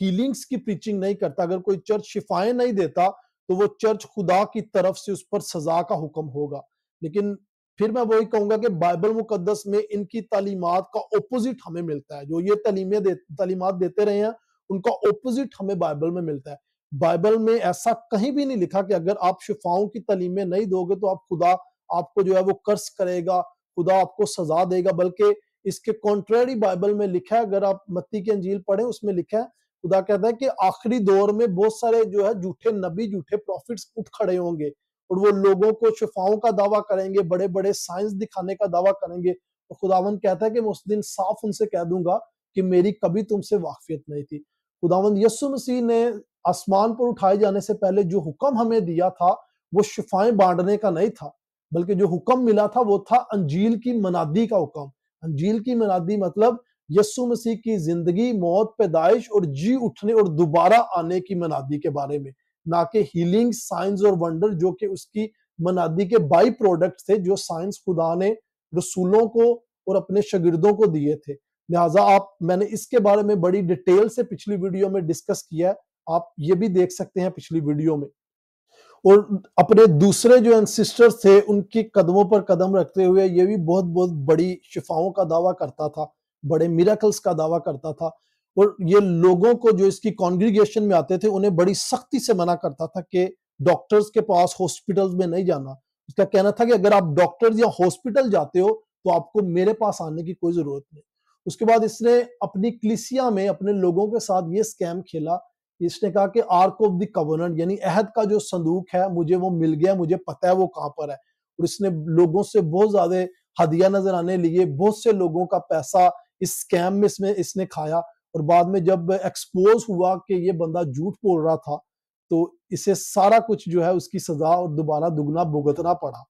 ہیلنگز کی پریچنگ نہیں کرتا، اگر کوئی چرچ شفائیں نہیں دیتا تو وہ چرچ خدا کی طرف سے اس پر سزا کا حکم ہوگا۔ لیکن پھر میں وہی کہوں گا کہ بائبل مقدس میں ان کی تعلیمات کا اپوزٹ ہمیں ملتا ہے، جو یہ تعلیمات دیتے رہے ہیں ان کا اپوزٹ ہمیں بائبل میں ملتا ہے۔ بائبل میں ایسا کہیں بھی نہیں لکھا کہ اگر آپ شفاؤں کی تعلیمیں نہیں دو گے تو خدا آپ کو جو ہے وہ کرس کرے گا، خدا آپ کو سزا دے گا، بلکہ اس کے کنٹریری بائبل میں لکھا ہے۔ اگر آپ متی کی انجیل پڑھیں اس میں لکھا ہے، خدا کہتا ہے کہ آخری دور میں بہت سارے جو ہے جھوٹے نبی، جھوٹے پروفٹس اٹھ کھڑے ہوں گے اور وہ لوگوں کو شفاؤں کا دعویٰ کریں گے، بڑے بڑے سائنس دکھانے کا دعویٰ کریں گے، اور خداوند کہتا ہے کہ میں اس دن صاف ان سے کہہ دوں گا کہ میری کبھی تم سے واقفیت نہیں تھی۔ خداوند یسوع مسیح نے آسمان پر اٹھائے جانے سے پہلے جو حکم ہمیں دیا تھا وہ شفائیں بانٹنے کا نہیں تھا، بلکہ جو حکم ملا تھا وہ تھا انجیل کی منادی کا حکم۔ انجیل کی منادی مطلب یسوع مسیح کی زندگی، موت، پیدائش اور جی اٹھنے اور دوبارہ آنے کی منادی کے بارے میں، نہ کہ ہیلنگ، سائنس اور ونڈر جو کہ اس کی منادی کے بائی پروڈکٹ تھے، جو سائنس خدا نے رسولوں کو اور اپنے شاگردوں کو دیے تھے۔ لہٰذا میں نے اس کے بارے میں بڑی ڈیٹیل سے پچھلی ویڈیو میں ڈسکس کیا ہے، آپ یہ بھی دیکھ سکتے ہیں پچھلی ویڈیو میں۔ اور اپنے دوسرے جو انسسٹرز تھے ان کی قدموں پر قدم رکھتے ہوئے یہ بھی بہت بہت بڑی شفاؤں کا دعویٰ کرتا تھا، بڑے میراکلز کا دعویٰ کرتا تھا، اور یہ لوگوں کو جو اس کی کانگریگیشن میں آتے تھے انہیں بڑی سختی سے منع کرتا تھا کہ ڈاکٹرز کے پاس، ہاسپٹلز میں نہیں جانا۔ اس کا کہنا تھا کہ اگر آپ ڈاکٹرز یا ہاسپٹل جاتے ہو تو آپ کو میرے پاس آنے کی کوئی ضرورت نہیں۔ اس کے بعد اس نے اپنی کلیسیا میں اپنے لوگوں کے ساتھ یہ سکیم کھیلا، اس نے کہا کہ آرک آف دی کورننٹ یعنی عہد کا جو صندوق ہے مجھے وہ مل گیا، مجھے پتہ ہے وہ کہاں پر ہے، اور اس نے لوگوں سے بہت زیادہ ہدیہ نذرانے لیے، بہت سے لوگوں کا پیسہ اس سکیم میں اس نے کھایا، اور بعد میں جب ایکسپوز ہوا کہ یہ بندہ جھوٹ بول رہا تھا تو اسے سارا کچھ جو ہے اس کی سزا اور دوبارہ دگنا بھگتنا پڑا۔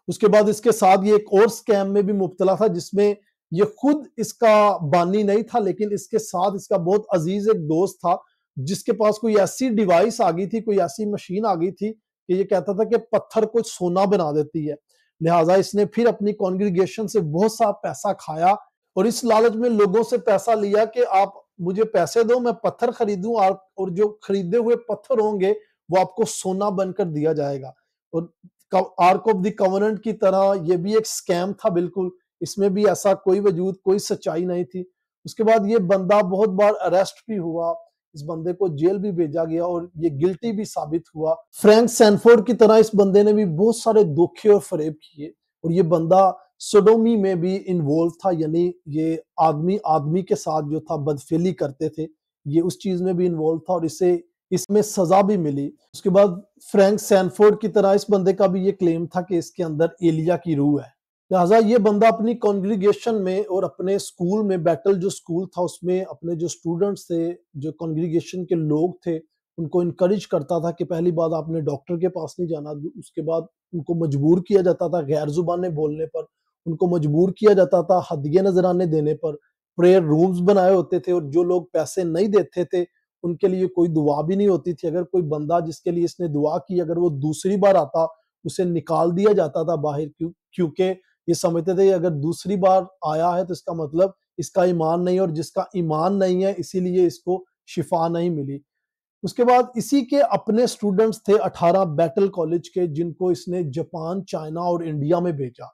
اس کے بعد اس کے ساتھ یہ ایک اور سکیم میں بھی مبتلا تھا جس میں یہ خود اس کا بانی نہیں تھا، لیکن اس کے ساتھ اس کا بہت عزیز ایک دوست تھا جس کے پاس کوئی ایسی ڈیوائس آ گئی تھی، کوئی ایسی مشین آ گئی تھی کہ یہ کہتا تھا کہ پتھر کو سونا بنا دیتی ہے۔ لہٰذا اس نے پھر اپنی کانگریگیشن سے بہت سا پیسہ کھایا اور اس لالچ میں لوگوں سے پیسہ لیا کہ آپ مجھے پیسے دو، میں پتھر خریدوں، اور جو خریدے ہوئے پتھر ہوں گے وہ آپ کو سونا بن کر دیا جائے گا۔ اور آرک آف دی کورننٹ کی طرح یہ بھی ایک سکیم تھا بالکل، اس میں بھی ایسا کوئی وجود، کوئی سچائی نہیں تھی۔ اس کے بعد یہ بندہ بہت بار اریسٹ بھی ہوا، اس بندے کو جیل بھی بھیجا گیا اور یہ گلٹی بھی ثابت ہوا۔ فرینک سینفورڈ کی طرح اس بندے نے بھی بہت سارے دھوکے اور فریب کیے، اور یہ بندہ سوڈومی میں بھی انوالو تھا، یعنی یہ آدمی کے ساتھ جو تھا بدفعلی کرتے تھے، یہ اس چیز میں بھی انوالو تھا اور اس میں سزا بھی ملی۔ اس کے بعد فرینک سینفورڈ کی طرح اس بندے کا بھی یہ کلیم تھا کہ اس کے اندر ایلیا کی روح ہے۔ لہٰذا یہ بندہ اپنی کانگریگیشن میں اور اپنے سکول میں، بیٹل جو سکول تھا اس میں اپنے جو سٹوڈنٹس تھے، جو کانگریگیشن کے لوگ تھے، ان کو انکریج کرتا تھا کہ پہلی بات آپ نے ڈاکٹر کے پاس نہیں جانا۔ اس کے بعد ان کو مجبور کیا جاتا تھا غیر زبانیں بولنے پر، ان کو مجبور کیا جاتا تھا ہدیے نذرانے دینے پر، پریئر رومز بنائے ہوتے تھے، اور جو لوگ پیسے نہیں دیتے تھے ان کے لیے کوئی دعا بھی نہیں ہوتی تھی۔ اگر کوئی بندہ جس کے لیے اس نے دعا کی اگر وہ دوسری بار آتا اسے نکال دیا جاتا تھا باہر، کیونکہ یہ سمجھتے تھے کہ اگر دوسری بار آیا ہے تو اس کا مطلب اس کا ایمان نہیں، اور جس کا ایمان نہیں ہے اسی لیے اس کو شفا نہیں ملی۔ اس کے بعد اسی کے اپنے سٹوڈنٹس تھے 18 بیٹل کالج کے، جن کو اس نے جاپان، چائنا اور انڈیا میں بھیجا،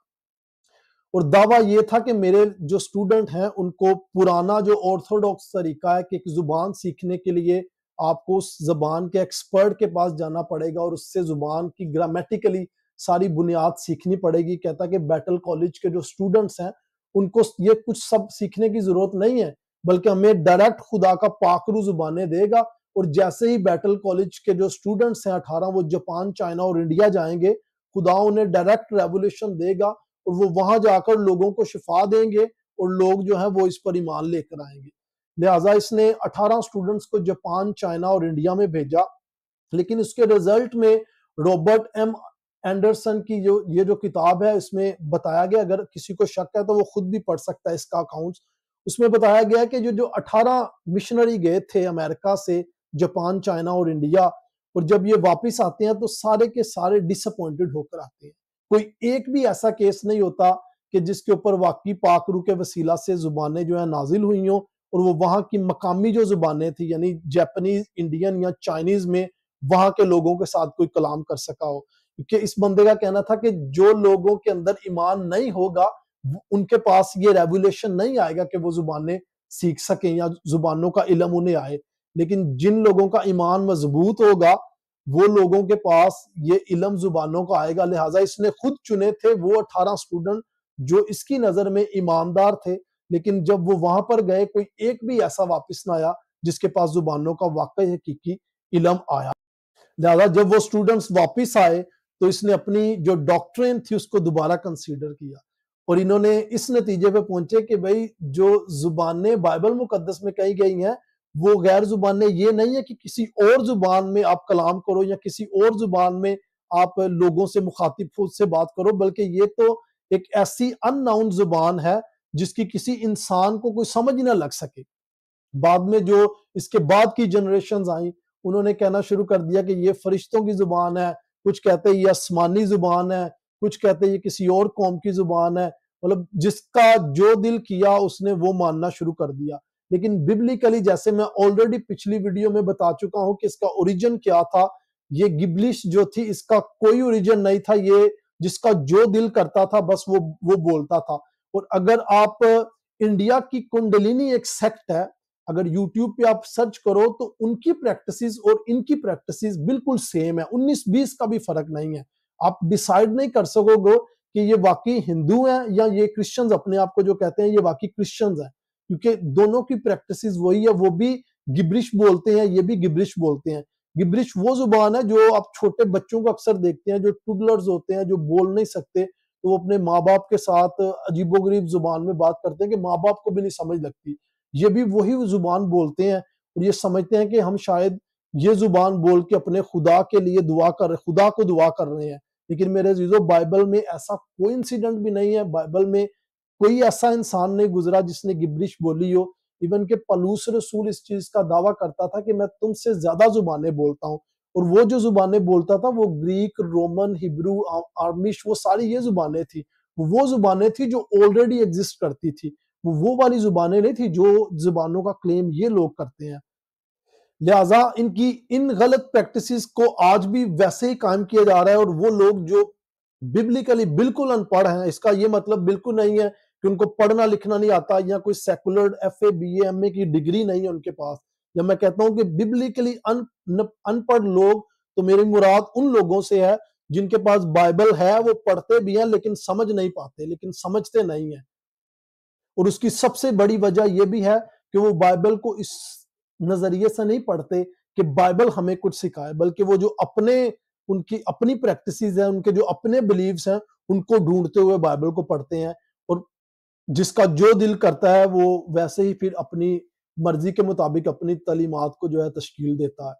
اور دعویٰ یہ تھا کہ میرے جو سٹوڈنٹ ہیں ان کو پرانا جو آرتھوڈاکس طریقہ ہے کہ ایک زبان سیکھنے کے لیے آپ کو اس زبان کے ایکسپرٹ کے پاس جانا پڑے گا اور اس سے زبان کی گرامیٹیکلی ساری بنیاد سیکھنی پڑے گی۔ کہتا کہ بیٹل کالج کے جو سٹوڈنٹس ہیں ان کو یہ کچھ سب سیکھنے کی ضرورت نہیں ہے، بلکہ ہمیں ڈائریکٹ خدا کا پاک روح زبانیں دے گا، اور جیسے ہی بیٹل کالج کے جو سٹوڈنٹس ہیں 18 وہ جاپان، چائنا اور انڈیا جائیں گے، خدا انہیں ڈائریکٹ ریولیوشن دے گا اور وہ وہاں جا کر لوگوں کو شفا دیں گے اور لوگ جو ہیں وہ اس پر ایمان لے کر آئیں گے۔ لہٰذا اس نے 18 سٹوڈنٹس کو جاپان، چائنا اور انڈیا میں بھیجا، لیکن اس کے رزلٹ میں رابرٹ ایم اینڈرسن کی یہ جو کتاب ہے اس میں بتایا گیا، اگر کسی کو شک ہے تو وہ خود بھی پڑھ سکتا ہے اس کا اکاؤنٹس، اس میں بتایا گیا کہ جو 18 مشنری گئے تھے امریکہ سے جاپان، چائنا اور انڈیا، اور جب یہ واپس آتے ہیں تو سارے کے سارے ڈس اپوائنٹڈ ہو کر آتے ہیں۔ کوئی ایک بھی ایسا کیس نہیں ہوتا کہ جس کے اوپر واقعی پاک روح کے وسیلہ سے زبانیں جو ہیں نازل ہوئی ہوں اور وہ وہاں کی مقامی جو زبانیں تھی یعنی جیپنیز، انڈین یا چائنیز میں وہاں کے لوگوں کے ساتھ کوئی کلام کر سکا ہو، کیونکہ اس بندے کا کہنا تھا کہ جو لوگوں کے اندر ایمان نہیں ہوگا ان کے پاس یہ ریولیشن نہیں آئے گا کہ وہ زبانیں سیکھ سکیں یا زبانوں کا علم انہیں آئے، لیکن جن لوگوں کا ایمان مضبوط ہوگا وہ لوگوں کے پاس یہ علم زبانوں کا آئے گا۔ لہٰذا اس نے خود چنے تھے وہ 18 اسٹوڈنٹ جو اس کی نظر میں ایماندار تھے، لیکن جب وہ وہاں پر گئے کوئی ایک بھی ایسا واپس نہ آیا جس کے پاس زبانوں کا واقعی حقیقی علم آیا۔ لہٰذا جب وہ اسٹوڈنٹس واپس آئے تو اس نے اپنی جو ڈاکٹرین تھی اس کو دوبارہ کنسیڈر کیا، اور انہوں نے اس نتیجے پہ پہنچے کہ بھئی جو زبانیں بائبل مقدس میں کہی گئی ہیں وہ غیر زبانیں یہ نہیں ہے کہ کسی اور زبان میں آپ کلام کرو یا کسی اور زبان میں آپ لوگوں سے مخاطب سے بات کرو، بلکہ یہ تو ایک ایسی ان ناؤن زبان ہے جس کی کسی انسان کو کوئی سمجھ نہ لگ سکے۔ بعد میں جو اس کے بعد کی جنریشنز آئیں انہوں نے کہنا شروع کر دیا کہ یہ فرشتوں کی زبان ہے، کچھ کہتے ہیں یہ آسمانی زبان ہے، کچھ کہتے ہیں یہ کسی اور قوم کی زبان ہے، مطلب جس کا جو دل کیا اس نے وہ ماننا شروع کر دیا۔ لیکن ببلیکلی جیسے میں آلریڈی پچھلی ویڈیو میں بتا چکا ہوں کہ اس کا اوریجن کیا تھا، یہ گبلش جو تھی اس کا کوئی اوریجن نہیں تھا، یہ جس کا جو دل کرتا تھا بس وہ بولتا تھا۔ اور اگر آپ انڈیا کی کنڈلینی ایک سیکٹ ہے، اگر یوٹیوب پہ آپ سرچ کرو تو ان کی پریکٹسز اور ان کی پریکٹسز بالکل سیم ہے، 19-20 کا بھی فرق نہیں ہے۔ آپ ڈیسائیڈ نہیں کر سکو گے کہ یہ واقعی ہندو ہیں یا یہ کرسچنز اپنے آپ کو جو کہتے ہیں یہ واقعی کرسچنز ہیں، کیونکہ دونوں کی پریکٹسز وہی ہے، وہ بھی گبرش بولتے ہیں یہ بھی گبرش بولتے ہیں۔ گبرش وہ زبان ہے جو آپ چھوٹے بچوں کو اکثر دیکھتے ہیں جو ٹوڈلرز ہوتے ہیں جو بول نہیں سکتے تو وہ اپنے ماں باپ کے ساتھ عجیب و غریب زبان میں بات کرتے ہیں کہ ماں باپ کو بھی نہیں سمجھ لگتی، یہ بھی وہی زبان بولتے ہیں اور یہ سمجھتے ہیں کہ ہم شاید یہ زبان بول کے اپنے خدا کے لیے دعا کر رہے، خدا کو دعا کر رہے ہیں۔ لیکن میرے عزیزو بائبل میں ایسا کوئی انسیڈنٹ بھی نہیں ہے، بائبل میں کوئی ایسا انسان نہیں گزرا جس نے گبرش بولی ہو، ایون کہ پولس رسول اس چیز کا دعویٰ کرتا تھا کہ میں تم سے زیادہ زبانیں بولتا ہوں، اور وہ جو زبانیں بولتا تھا وہ گریک، رومن، ہبرو، آرمیش، وہ ساری یہ زبانیں تھی، وہ زبانیں تھی جو آلریڈی ایگزسٹ کرتی تھی، وہ والی زبانیں نہیں تھی جو زبانوں کا کلیم یہ لوگ کرتے ہیں۔ لہٰذا ان کی ان غلط پریکٹسز کو آج بھی ویسے ہی قائم کیا جا رہا ہے، اور وہ لوگ جو ببلیکلی بالکل ان پڑھ ہیں، اس کا یہ مطلب بالکل نہیں ہے کہ ان کو پڑھنا لکھنا نہیں آتا یا کوئی secular F A B A M A کی ڈگری نہیں ہے ان کے پاس۔ جب میں کہتا ہوں کہ ببلیکلی ان پڑھ لوگ تو میری مراد ان لوگوں سے ہے جن کے پاس بائبل ہے، وہ پڑھتے بھی ہیں لیکن سمجھ نہیں پاتے، لیکن سمجھتے نہیں ہیں۔ اور اس کی سب سے بڑی وجہ یہ بھی ہے کہ وہ بائبل کو اس نظریے سے نہیں پڑھتے کہ بائبل ہمیں کچھ سکھائے، بلکہ وہ جو ان کی اپنی پریکٹسز ہیں، ان کے جو اپنے بلیفز ہیں ان کو ڈھونڈتے ہوئے بائبل کو پڑھتے ہیں، اور جس کا جو دل کرتا ہے وہ ویسے ہی پھر اپنی مرضی کے مطابق اپنی تعلیمات کو جو ہے تشکیل دیتا ہے۔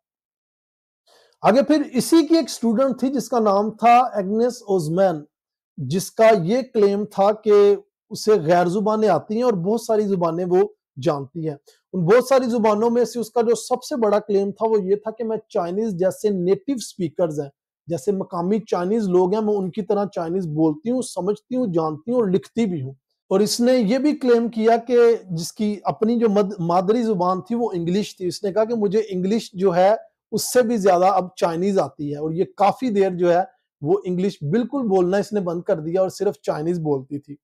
آگے پھر اسی کی ایک سٹوڈنٹ تھی جس کا نام تھا ایگنس اوزمین، جس کا یہ کلیم تھا کہ اسے غیر زبانیں آتی ہیں اور بہت ساری زبانیں وہ جانتی ہے۔ ان بہت ساری زبانوں میں سے اس کا جو سب سے بڑا کلیم تھا وہ یہ تھا کہ میں چائنیز جیسے نیٹو سپیکرز ہیں، جیسے مقامی چائنیز لوگ ہیں، میں ان کی طرح چائنیز بولتی ہوں، سمجھتی ہوں، جانتی ہوں اور لکھتی بھی ہوں۔ اور اس نے یہ بھی کلیم کیا کہ جس کی اپنی جو مادری زبان تھی وہ انگلش تھی، اس نے کہا کہ مجھے انگلش جو ہے اس سے بھی زیادہ اب چائنیز آتی ہے، اور یہ کافی دیر جو ہے وہ انگلش بالکل بولنا اس نے بند کر دیا اور صرف چائنیز بولتی تھی۔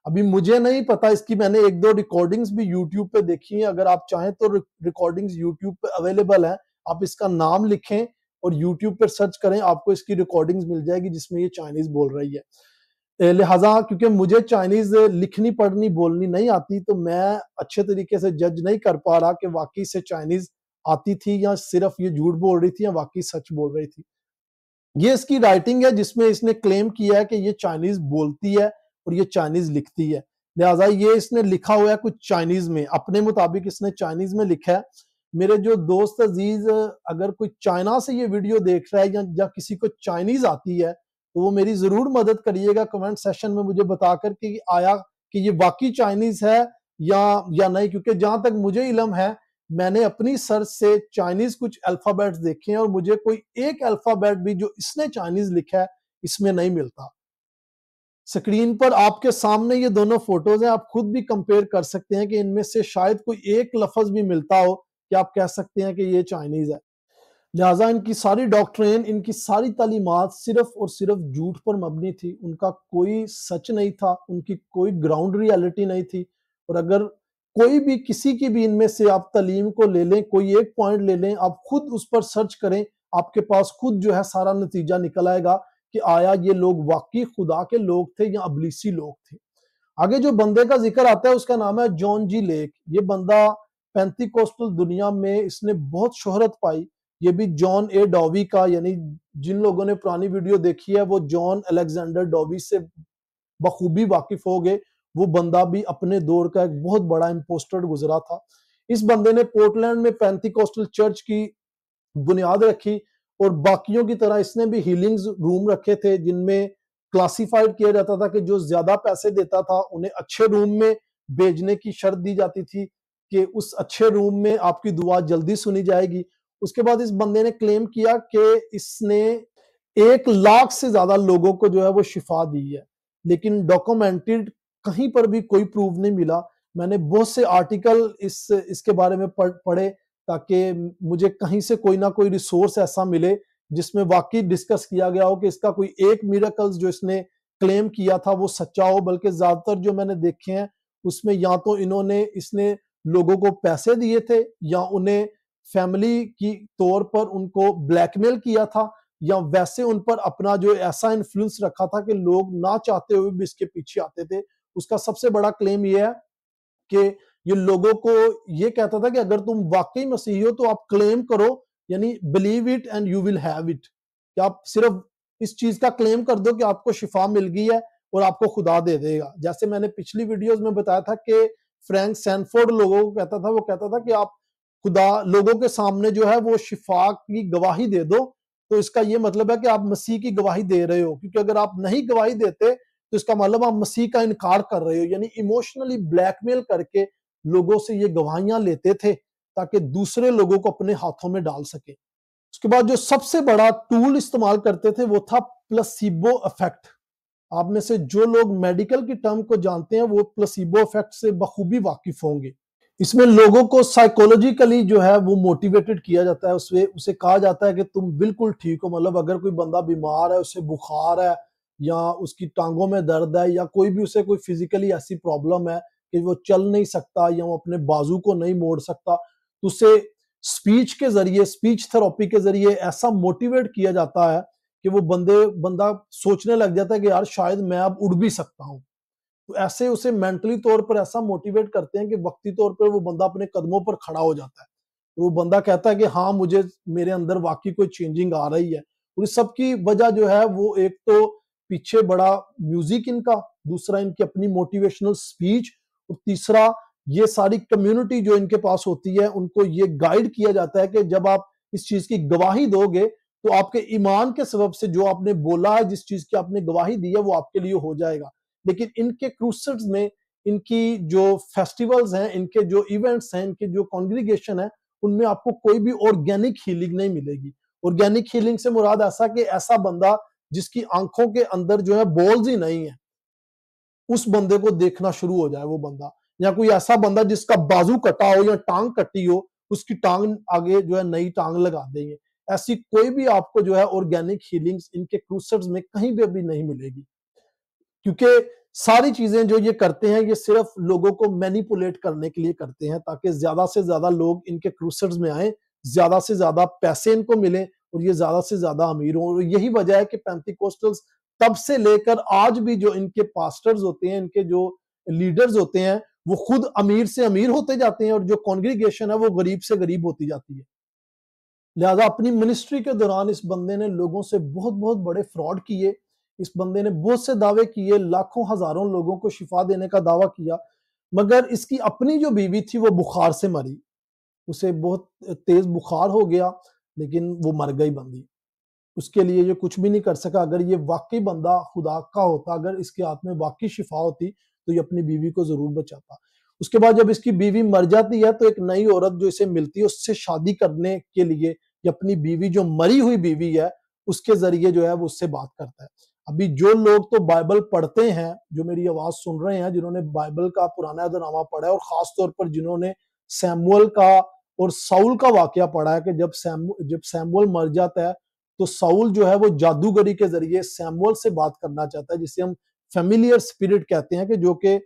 ابھی مجھے نہیں پتا، اس کی میں نے 1-2 ریکارڈنگز بھی یوٹیوب پہ دیکھی ہیں، اگر آپ چاہیں تو ریکارڈنگز یوٹیوب پہ اویلیبل ہیں، آپ اس کا نام لکھیں اور یوٹیوب پر سرچ کریں، آپ کو اس کی ریکارڈنگز مل جائے گی جس میں یہ چائنیز بول رہی ہے۔ لہٰذا کیونکہ مجھے چائنیز لکھنی پڑھنی بولنی نہیں آتی تو میں اچھے طریقے سے جج نہیں کر پا رہا کہ واقعی سے چائنیز آتی تھی یا صرف یہ جھوٹ بول رہی تھی یا واقعی سچ بول رہی تھی۔ یہ اس کی رائٹنگ ہے جس میں اس نے کلیم کیا ہے کہ یہ چائنیز بولتی ہے اور یہ چائنیز لکھتی ہے، لہٰذا یہ اس نے لکھا ہوا ہے کچھ چائنیز میں، اپنے مطابق اس نے چائنیز میں لکھا ہے۔ میرے جو دوست عزیز اگر کوئی چائنا سے یہ ویڈیو دیکھ رہا ہے یا کسی کو چائنیز آتی ہے تو وہ میری ضرور مدد کریے گا کمنٹ سیشن میں مجھے بتا کر کہ آیا کہ یہ واقعی چائنیز ہے یا نہیں، کیونکہ جہاں تک مجھے علم ہے میں نے اپنی سرچ سے چائنیز کچھ الفابیٹس دیکھے ہیں اور مجھے کوئی ایک الفابیٹ بھی جو اس نے چائنیز لکھا ہے اس میں نہیں ملتا۔ سکرین پر آپ کے سامنے یہ دونوں فوٹوز ہیں، آپ خود بھی کمپیئر کر سکتے ہیں کہ ان میں سے شاید کوئی ایک لفظ بھی ملتا ہو کہ آپ کہہ سکتے ہیں کہ یہ چائنیز ہے۔ لہٰذا ان کی ساری ڈاکٹرین، ان کی ساری تعلیمات صرف اور صرف جھوٹ پر مبنی تھی، ان کا کوئی سچ نہیں تھا، ان کی کوئی گراؤنڈ ریالٹی نہیں تھی۔ اور اگر کوئی بھی کسی کی بھی ان میں سے آپ تعلیم کو لے لیں، کوئی ایک پوائنٹ لے لیں، آپ خود اس پر سرچ کریں، آپ کے پاس خود جو ہے سارا نتیجہ نکل آئے گا کہ آیا یہ لوگ واقعی خدا کے لوگ تھے یا ابلیسی لوگ تھے۔ آگے جو بندے کا ذکر آتا ہے اس کا نام ہے جان جی لیک۔ یہ بندہ پینتی کوسٹل دنیا میں اس نے بہت شہرت پائی۔ یہ بھی جان اے ڈاوی کا، یعنی جن لوگوں نے پرانی ویڈیو دیکھی ہے وہ جان الیگزینڈر ڈاوی سے بخوبی واقف ہو گئے۔ وہ بندہ بھی اپنے دور کا ایک بہت بڑا امپوسٹر گزرا تھا۔ اس بندے نے پورٹلینڈ میں پینتی کوسٹل چرچ کی بنیاد رکھی، اور باقیوں کی طرح اس نے بھی ہیلنگز روم رکھے تھے جن میں کلاسیفائڈ کیا جاتا تھا کہ جو زیادہ پیسے دیتا تھا انہیں اچھے روم میں بھیجنے کی شرط دی جاتی تھی کہ اس اچھے روم میں آپ کی دعا جلدی سنی جائے گی۔ اس کے بعد اس بندے نے کلیم کیا کہ اس نے 1,00,000 سے زیادہ لوگوں کو جو ہے وہ شفا دی ہے، لیکن ڈاکومنٹڈ کہیں پر بھی کوئی پروف نہیں ملا۔ میں نے بہت سے آرٹیکل اس کے بارے میں پڑھے تاکہ مجھے کہیں سے کوئی نہ کوئی ریسورس ایسا ملے جس میں واقعی ڈسکس کیا گیا ہو کہ اس کا کوئی ایک میریکلز جو اس نے کلیم کیا تھا وہ سچا ہو۔ بلکہ زیادہ تر جو میں نے دیکھے ہیں اس میں یا تو اس نے لوگوں کو پیسے دیے تھے، یا انہیں فیملی کی طور پر ان کو بلیک میل کیا تھا، یا ویسے ان پر اپنا جو ایسا انفلوئنس رکھا تھا کہ لوگ نہ چاہتے ہوئے بھی اس کے پیچھے آتے تھے۔ اس کا سب سے بڑا کلیم یہ ہے کہ یہ لوگوں کو یہ کہتا تھا کہ اگر تم واقعی مسیحی ہو تو آپ کلیم کرو، یعنی believe it and you will have it، کہ آپ صرف اس چیز کا کلیم کر دو کہ آپ کو شفا مل گئی ہے اور آپ کو خدا دے دے گا۔ جیسے میں نے پچھلی ویڈیوز میں بتایا تھا کہ فرینک سینفورڈ لوگوں کو کہتا تھا، وہ کہتا تھا کہ آپ خدا لوگوں کے سامنے جو ہے وہ شفا کی گواہی دے دو، تو اس کا یہ مطلب ہے کہ آپ مسیح کی گواہی دے رہے ہو، کیونکہ اگر آپ نہیں گواہی دیتے تو اس کا مطلب آپ مسیح کا انکار کر رہے ہو۔ یعنی ایموشنلی بلیک میل کر کے لوگوں سے یہ گواہیاں لیتے تھے تاکہ دوسرے لوگوں کو اپنے ہاتھوں میں ڈال سکے۔ اس کے بعد جو سب سے بڑا ٹول استعمال کرتے تھے وہ تھا پلاسیبو افیکٹ۔ آپ میں سے جو لوگ میڈیکل کی ٹرم کو جانتے ہیں وہ پلاسیبو افیکٹ سے بخوبی واقف ہوں گے۔ اس میں لوگوں کو سائیکولوجیکلی جو ہے وہ موٹیویٹڈ کیا جاتا ہے، اسے کہا جاتا ہے کہ تم بالکل ٹھیک ہو۔ مطلب اگر کوئی بندہ بیمار ہے، اسے بخار ہے یا اس کی ٹانگوں میں درد ہے یا کوئی بھی اسے کوئی فزیکلی ایسی پرابلم ہے کہ وہ چل نہیں سکتا یا وہ اپنے بازو کو نہیں موڑ سکتا، تو اسے سپیچ کے ذریعے، سپیچ تھراپی کے ذریعے ایسا موٹیویٹ کیا جاتا ہے کہ وہ بندہ سوچنے لگ جاتا ہے کہ یار شاید میں اب اڑ بھی سکتا ہوں۔ تو ایسے اسے مینٹلی طور پر ایسا موٹیویٹ کرتے ہیں کہ وقتی طور پر وہ بندہ اپنے قدموں پر کھڑا ہو جاتا ہے۔ وہ بندہ کہتا ہے کہ ہاں میرے اندر واقعی کوئی چینجنگ آ رہی ہے۔ اور اس سب کی وجہ جو ہے وہ ایک تو پیچھے بڑا میوزک ان کا، دوسرا ان کی اپنی موٹیویشنل سپیچ، اور تیسرا یہ ساری کمیونٹی جو ان کے پاس ہوتی ہے ان کو یہ گائیڈ کیا جاتا ہے کہ جب آپ اس چیز کی گواہی دو گے تو آپ کے ایمان کے سبب سے جو آپ نے بولا ہے، جس چیز کی آپ نے گواہی دی ہے، وہ آپ کے لیے ہو جائے گا۔ لیکن ان کے کروسڈز میں ان کی جو فیسٹیولز ہیں، ان کے جو ایونٹس ہیں، ان کے جو کانگریگیشن ہے، ان میں آپ کو کوئی بھی آرگینک ہیلنگ نہیں ملے گی۔ آرگینک ہیلنگ سے مراد ایسا بندہ جس کی آنکھوں کے اندر جو ہے بولز ہی نہیں ہے، اس بندے کو دیکھنا شروع ہو جائے وہ بندہ، یا کوئی ایسا بندہ جس کا بازو کٹا ہو یا ٹانگ کٹی ہو، اس کی ٹانگ آگے جو ہے نئی ٹانگ لگا دیں گے۔ ایسی کوئی بھی آپ کو جو ہے آرگینک ہیلنگز ان کے کروسڈز میں کہیں بھی ابھی نہیں ملے گی، کیونکہ ساری چیزیں جو یہ کرتے ہیں یہ صرف لوگوں کو مینیپولیٹ کرنے کے لیے کرتے ہیں تاکہ زیادہ سے زیادہ لوگ ان کے کروسڈز میں آئیں، زیادہ سے زیادہ پیسے ان کو ملیں اور یہ زیادہ سے زیادہ امیر ہوں۔ اور یہی وجہ ہے کہ پینتیکوسٹلز تب سے لے کر آج بھی جو ان کے پاسٹرز ہوتے ہیں، ان کے جو لیڈرز ہوتے ہیں، وہ خود امیر سے امیر ہوتے جاتے ہیں اور جو کانگریگیشن ہے وہ غریب سے غریب ہوتی جاتی ہے۔ لہٰذا اپنی منسٹری کے دوران اس بندے نے لوگوں سے بہت بہت بڑے فراڈ کیے، اس بندے نے بہت سے دعوے کیے، لاکھوں ہزاروں لوگوں کو شفا دینے کا دعویٰ کیا، مگر اس کی اپنی جو بیوی تھی وہ بخار سے مری، اسے بہت تیز بخار ہو گیا لیکن وہ مر گئی بندی۔ اس کے لیے یہ کچھ بھی نہیں کر سکا۔ اگر یہ واقعی بندہ خدا کا ہوتا، اگر اس کے ہاتھ میں واقعی شفا ہوتی تو یہ اپنی بیوی کو ضرور بچاتا۔ اس کے بعد جب اس کی بیوی مر جاتی ہے تو ایک نئی عورت جو اسے ملتی ہے اس سے شادی کرنے کے لیے یہ اپنی بیوی جو مری ہوئی بیوی ہے اس کے ذریعے جو ہے وہ اس سے بات کرتا ہے۔ ابھی جو لوگ تو بائبل پڑھتے ہیں، جو میری آواز سن رہے ہیں، جنہوں نے بائبل کا پرانا عہد نامہ پڑھا ہے، اور خاص طور پر جنہوں نے سیموئل کا اور ساؤل کا واقعہ پڑھا ہے کہ جب سیموئل مر جاتا ہے تو ساؤل جو ہے وہ جادوگری کے ذریعے سیموئل سے بات کرنا چاہتا ہے، جسے ہم فیملیئر اسپرٹ کہتے ہیں، کہ جو کہ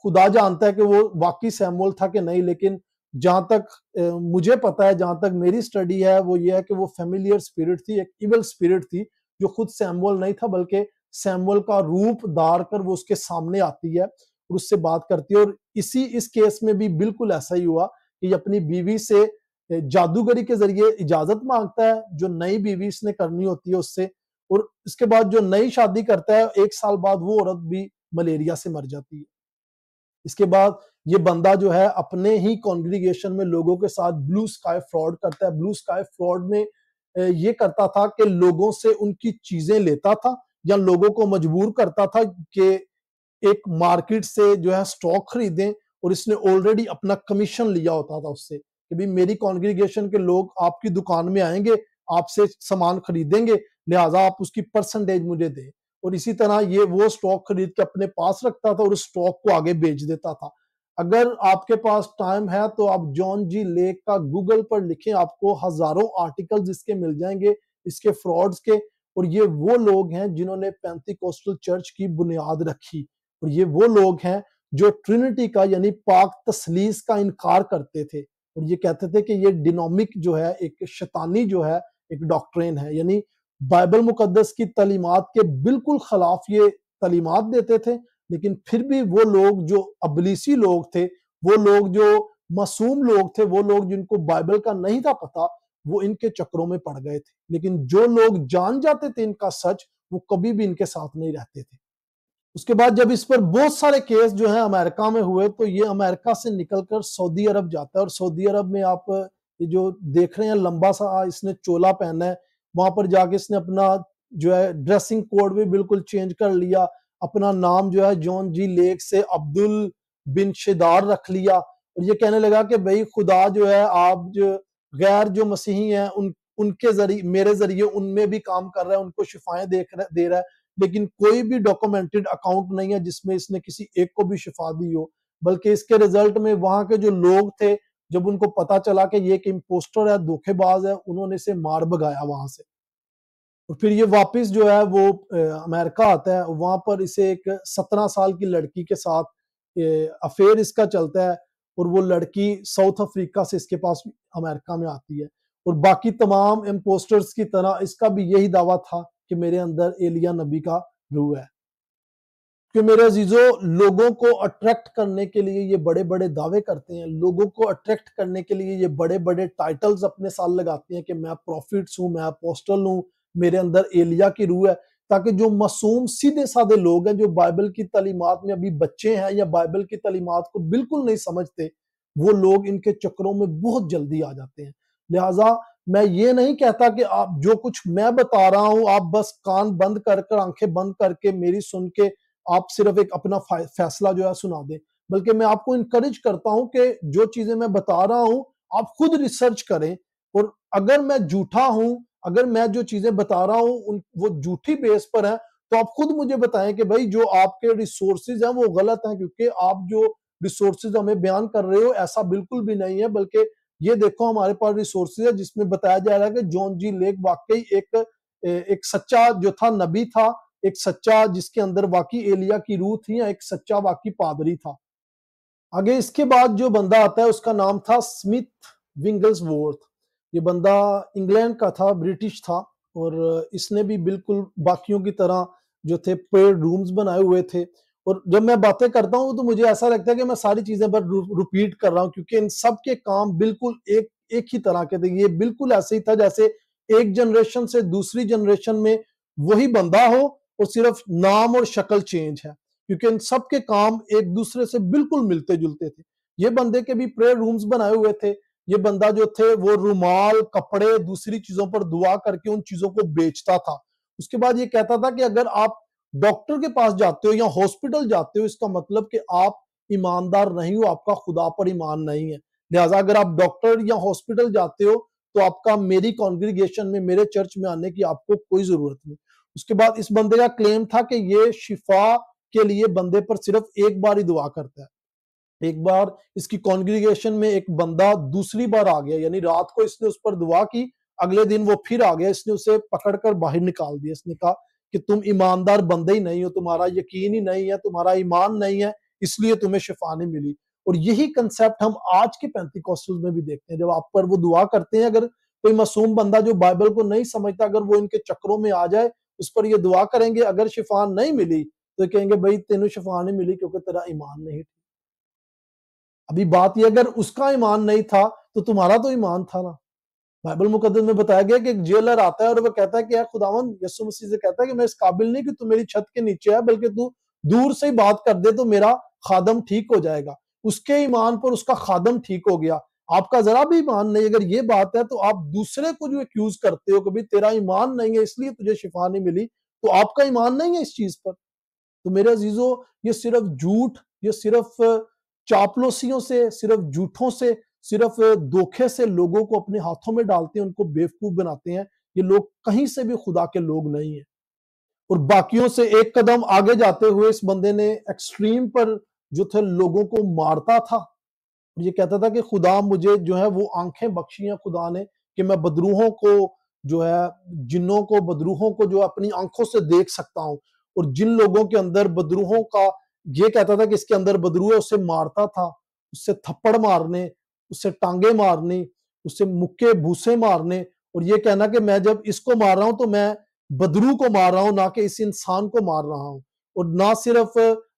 خدا جانتا ہے کہ وہ واقعی سیموئل تھا کہ نہیں، لیکن جہاں تک مجھے پتا ہے، جہاں تک میری سٹڈی ہے، وہ یہ ہے کہ وہ فیملیئر اسپرٹ تھی، ایک ایول اسپرٹ تھی، جو خود سیموئل نہیں تھا بلکہ سیموئل کا روپ دھار کر وہ اس کے سامنے آتی ہے اور اس سے بات کرتی ہے۔ اور اس کیس میں بھی بالکل ایسا ہی ہوا کہ یہ اپنی بیوی سے جادوگری کے ذریعے اجازت مانگتا ہے، جو نئی بیوی اس نے کرنی ہوتی ہے اس سے، اور اس کے بعد جو نئی شادی کرتا ہے 1 سال بعد وہ عورت بھی ملیریا سے مر جاتی ہے۔ اس کے بعد یہ بندہ جو ہے اپنے ہی کانگریگیشن میں لوگوں کے ساتھ بلو سکائی فراڈ کرتا ہے۔ بلو سکائی فراڈ میں یہ کرتا تھا کہ لوگوں سے ان کی چیزیں لیتا تھا، یا لوگوں کو مجبور کرتا تھا کہ ایک مارکیٹ سے جو ہے سٹاک خریدیں، اور اس نے آلریڈی اپنا کمیشن لیا ہوتا تھا اس سے کہ بھی میری کانگریگیشن کے لوگ آپ کی دکان میں آئیں گے، آپ سے سامان خریدیں گے، لہٰذا آپ اس کی پرسنٹیج مجھے دیں۔ اور اسی طرح یہ وہ سٹاک خرید کے اپنے پاس رکھتا تھا اور اس سٹاک کو آگے بیچ دیتا تھا۔ اگر آپ کے پاس ٹائم ہے تو آپ جان جی لیک کا گوگل پر لکھیں، آپ کو ہزاروں آرٹیکلز اس کے مل جائیں گے، اس کے فراڈز کے۔ اور یہ وہ لوگ ہیں جنہوں نے پینتیکوسٹل چرچ کی بنیاد رکھی، اور یہ وہ لوگ ہیں جو ٹرینٹی کا یعنی پاک تثلیث کا انکار کرتے تھے، اور یہ کہتے تھے کہ یہ ڈینامک جو ہے ایک شیطانی جو ہے ایک ڈاکٹرین ہے، یعنی بائبل مقدس کی تعلیمات کے بالکل خلاف یہ تعلیمات دیتے تھے، لیکن پھر بھی وہ لوگ جو ابلیسی لوگ تھے، وہ لوگ جو معصوم لوگ تھے، وہ لوگ جن کو بائبل کا نہیں تھا پتا، وہ ان کے چکروں میں پڑ گئے تھے۔ لیکن جو لوگ جان جاتے تھے ان کا سچ، وہ کبھی بھی ان کے ساتھ نہیں رہتے تھے۔ اس کے بعد جب اس پر بہت سارے کیس جو ہیں امریکہ میں ہوئے، تو یہ امریکہ سے نکل کر سعودی عرب جاتا ہے، اور سعودی عرب میں آپ یہ جو دیکھ رہے ہیں لمبا سا اس نے چولا پہنا ہے، وہاں پر جا کے اس نے اپنا جو ہے ڈریسنگ کوڈ بھی بالکل چینج کر لیا، اپنا نام جو ہے جان جی لیک سے عبدل بن شدار رکھ لیا، اور یہ کہنے لگا کہ بھئی خدا جو ہے آپ جو غیر جو مسیحی ہیں ان کے ذریعے میرے ذریعے ان میں بھی کام کر رہا ہے، ان کو شفائیں دے رہا ہے، لیکن کوئی بھی ڈاکومنٹڈ اکاؤنٹ نہیں ہے جس میں اس نے کسی ایک کو بھی شفا دی ہو، بلکہ اس کے رزلٹ میں وہاں کے جو لوگ تھے، جب ان کو پتا چلا کہ یہ ایک امپوسٹر ہے، دھوکے باز ہے، انہوں نے اسے مار بگایا وہاں سے۔ اور پھر یہ واپس جو ہے وہ امریکہ آتا ہے، وہاں پر اسے ایک 17 سال کی لڑکی کے ساتھ افیئر اس کا چلتا ہے، اور وہ لڑکی ساؤتھ افریقہ سے اس کے پاس امریکہ میں آتی ہے، اور باقی تمام امپوسٹرز کی طرح اس کا بھی یہی دعویٰ تھا کہ میرے اندر ایلیا نبی کا روح ہے۔ کہ میرے عزیزو، لوگوں کو اٹریکٹ کرنے کے لیے یہ بڑے بڑے دعوے کرتے ہیں، لوگوں کو اٹریکٹ کرنے کے لیے یہ بڑے بڑے ٹائٹلز اپنے ساتھ لگاتے ہیں کہ میں پروفٹس ہوں، میں اپوسٹل ہوں، میرے اندر ایلیا کی روح ہے، تاکہ جو معصوم سیدھے سادے لوگ ہیں، جو بائبل کی تعلیمات میں ابھی بچے ہیں یا بائبل کی تعلیمات کو بالکل نہیں سمجھتے، وہ لوگ ان کے چکروں میں بہت جلدی آ جاتے ہیں۔ لہٰذا میں یہ نہیں کہتا کہ آپ جو کچھ میں بتا رہا ہوں آپ بس کان بند کر کر آنکھیں بند کر کے میری سن کے آپ صرف ایک اپنا فیصلہ جو ہے سنا دیں، بلکہ میں آپ کو انکریج کرتا ہوں کہ جو چیزیں میں بتا رہا ہوں آپ خود ریسرچ کریں، اور اگر میں جھوٹا ہوں، اگر میں جو چیزیں بتا رہا ہوں وہ جھوٹی بیس پر ہیں، تو آپ خود مجھے بتائیں کہ بھائی جو آپ کے ریسورسز ہیں وہ غلط ہیں، کیونکہ آپ جو ریسورسز ہمیں بیان کر رہے ہو ایسا بالکل بھی نہیں ہے، بلکہ یہ دیکھو ہمارے پاس ریسورسز ہے جس میں بتایا جا رہا ہے کہ جان جی لیک واقعی ایک سچا جو تھا نبی تھا، ایک سچا جس کے اندر واقعی ایلیا کی روح تھی، ایک سچا واقعی پادری تھا۔ آگے اس کے بعد جو بندہ آتا ہے اس کا نام تھا سمتھ ونگلز وورتھ۔ یہ بندہ انگلینڈ کا تھا، برٹش تھا، اور اس نے بھی بالکل باقیوں کی طرح جو تھے پریئر رومز بنائے ہوئے تھے، اور جب میں باتیں کرتا ہوں تو مجھے ایسا لگتا ہے کہ میں ساری چیزیں پر ریپیٹ کر رہا ہوں، کیونکہ ان سب کے کام بالکل ایک ہی طرح کے تھے۔ یہ بالکل ایسے ہی تھا جیسے ایک جنریشن سے دوسری جنریشن میں وہی بندہ ہو اور صرف نام اور شکل چینج ہے، کیونکہ ان سب کے کام ایک دوسرے سے بالکل ملتے جلتے تھے۔ یہ بندے کے بھی پریئر رومز بنائے ہوئے تھے۔ یہ بندہ جو تھے وہ رومال، کپڑے، دوسری چیزوں پر دعا کر کے ان چیزوں کو بیچتا تھا۔ اس کے بعد یہ کہتا تھا کہ اگر آپ ڈاکٹر کے پاس جاتے ہو یا ہاسپٹل جاتے ہو، اس کا مطلب کہ آپ ایماندار نہیں ہو، آپ کا خدا پر ایمان نہیں ہے، لہٰذا اگر آپ ڈاکٹر یا ہاسپٹل جاتے ہو تو آپ کا میری کانگریگیشن میں، میرے چرچ میں آنے کی آپ کو کوئی ضرورت نہیں۔ اس کے بعد اس بندے کا کلیم تھا کہ یہ شفا کے لیے بندے پر صرف ایک بار ہی دعا کرتا ہے. ایک بار اس کی کانگریگیشن میں ایک بندہ دوسری بار آ گیا، یعنی رات کو اس نے اس پر دعا کی، اگلے دن وہ پھر آ گیا، اس نے اسے پکڑ کر باہر نکال دیا. اس نے کہا کہ تم ایماندار بندے ہی نہیں ہو، تمہارا یقین ہی نہیں ہے، تمہارا ایمان نہیں ہے، اس لیے تمہیں شفا نہیں ملی. اور یہی کنسیپٹ ہم آج کے پینتیکوسٹل میں بھی دیکھتے ہیں. جب آپ پر وہ دعا کرتے ہیں، اگر کوئی معصوم بندہ جو بائبل کو نہیں سمجھتا، اگر وہ ان کے چکروں میں آ جائے، اس پر یہ دعا کریں گے، اگر شفا نہیں ملی تو کہیں گے بھائی تینوں شفا نہیں ملی کیونکہ تیرا ایمان نہیں تھا. ابھی بات یہ اگر اس کا ایمان نہیں تھا تو تمہارا تو ایمان تھا نا. بائبل مقدس میں بتایا گیا کہ ایک جیلر آتا ہے اور وہ کہتا ہے کہ اے خداوند، یسوع مسیح سے کہتا ہے کہ میں اس قابل نہیں کہ تو میری چھت کے نیچے ہے، بلکہ تو دور سے ہی بات کر دے تو میرا خادم ٹھیک ہو جائے گا. اس کے ایمان پر اس کا خادم ٹھیک ہو گیا. آپ کا ذرا بھی ایمان نہیں. اگر یہ بات ہے تو آپ دوسرے کو جو ایکیوز کرتے ہو کہ بھی تیرا ایمان نہیں ہے اس لیے تجھے شفا نہیں ملی، تو آپ کا ایمان نہیں ہے اس چیز پر. تو میرے عزیزو، یہ صرف جھوٹ، یہ صرف چاپلوسیوں سے، صرف جھوٹوں سے، صرف دھوکے سے لوگوں کو اپنے ہاتھوں میں ڈالتے ہیں، ان کو بیوقوف بناتے ہیں. یہ لوگ کہیں سے بھی خدا کے لوگ نہیں ہیں. اور باقیوں سے ایک قدم آگے جاتے ہوئے اس بندے نے ایکسٹریم پر جو تھے لوگوں کو مارتا تھا. یہ کہتا تھا کہ خدا مجھے جو ہے وہ آنکھیں بخشی ہیں خدا نے کہ میں بدروحوں کو جو ہے، جنوں کو، بدروحوں کو جو اپنی آنکھوں سے دیکھ سکتا ہوں. اور جن لوگوں کے اندر بدروحوں کا، یہ کہتا تھا کہ اس کے اندر بدروح ہے، اسے مارتا تھا. اس سے تھپڑ مارنے، اس سے ٹانگیں مارنی، اس سے مکے بھوسے مارنے، اور یہ کہنا کہ میں جب اس کو مار رہا ہوں تو میں بدروح کو مار رہا ہوں، نہ کہ اس انسان کو مار رہا ہوں. اور نہ صرف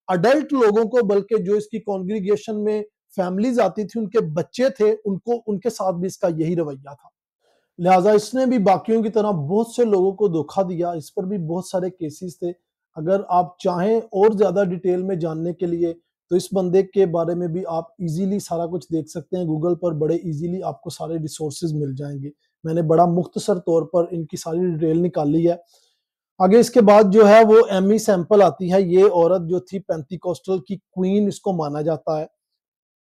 اڈلٹ لوگوں کو بلکہ جو اس کی کانگریگیشن میں فیملیز آتی تھی، ان کے بچے تھے، ان کے ساتھ بھی اس کا یہی رویہ تھا. لہٰذا اس نے بھی باقیوں کی طرح بہت سے لوگوں کو دھوکہ دیا. اس پر بھی بہت سارے کیسز تھے. اگر آپ چاہیں اور زیادہ ڈیٹیل میں جاننے کے لیے تو اس بندے کے بارے میں بھی آپ ایزیلی سارا کچھ دیکھ سکتے ہیں. گوگل پر بڑے ایزیلی آپ کو سارے ریسورسز مل جائیں گے. میں نے بڑا مختصر طور پر ان کی ساری ڈیٹیل نکالی ہے. آگے اس کے بعد جو ہے وہ ایمی سیمپل آتی ہے. یہ عورت جو تھی پینتیکوسٹل کی کوئین اس کو مانا جاتا ہے.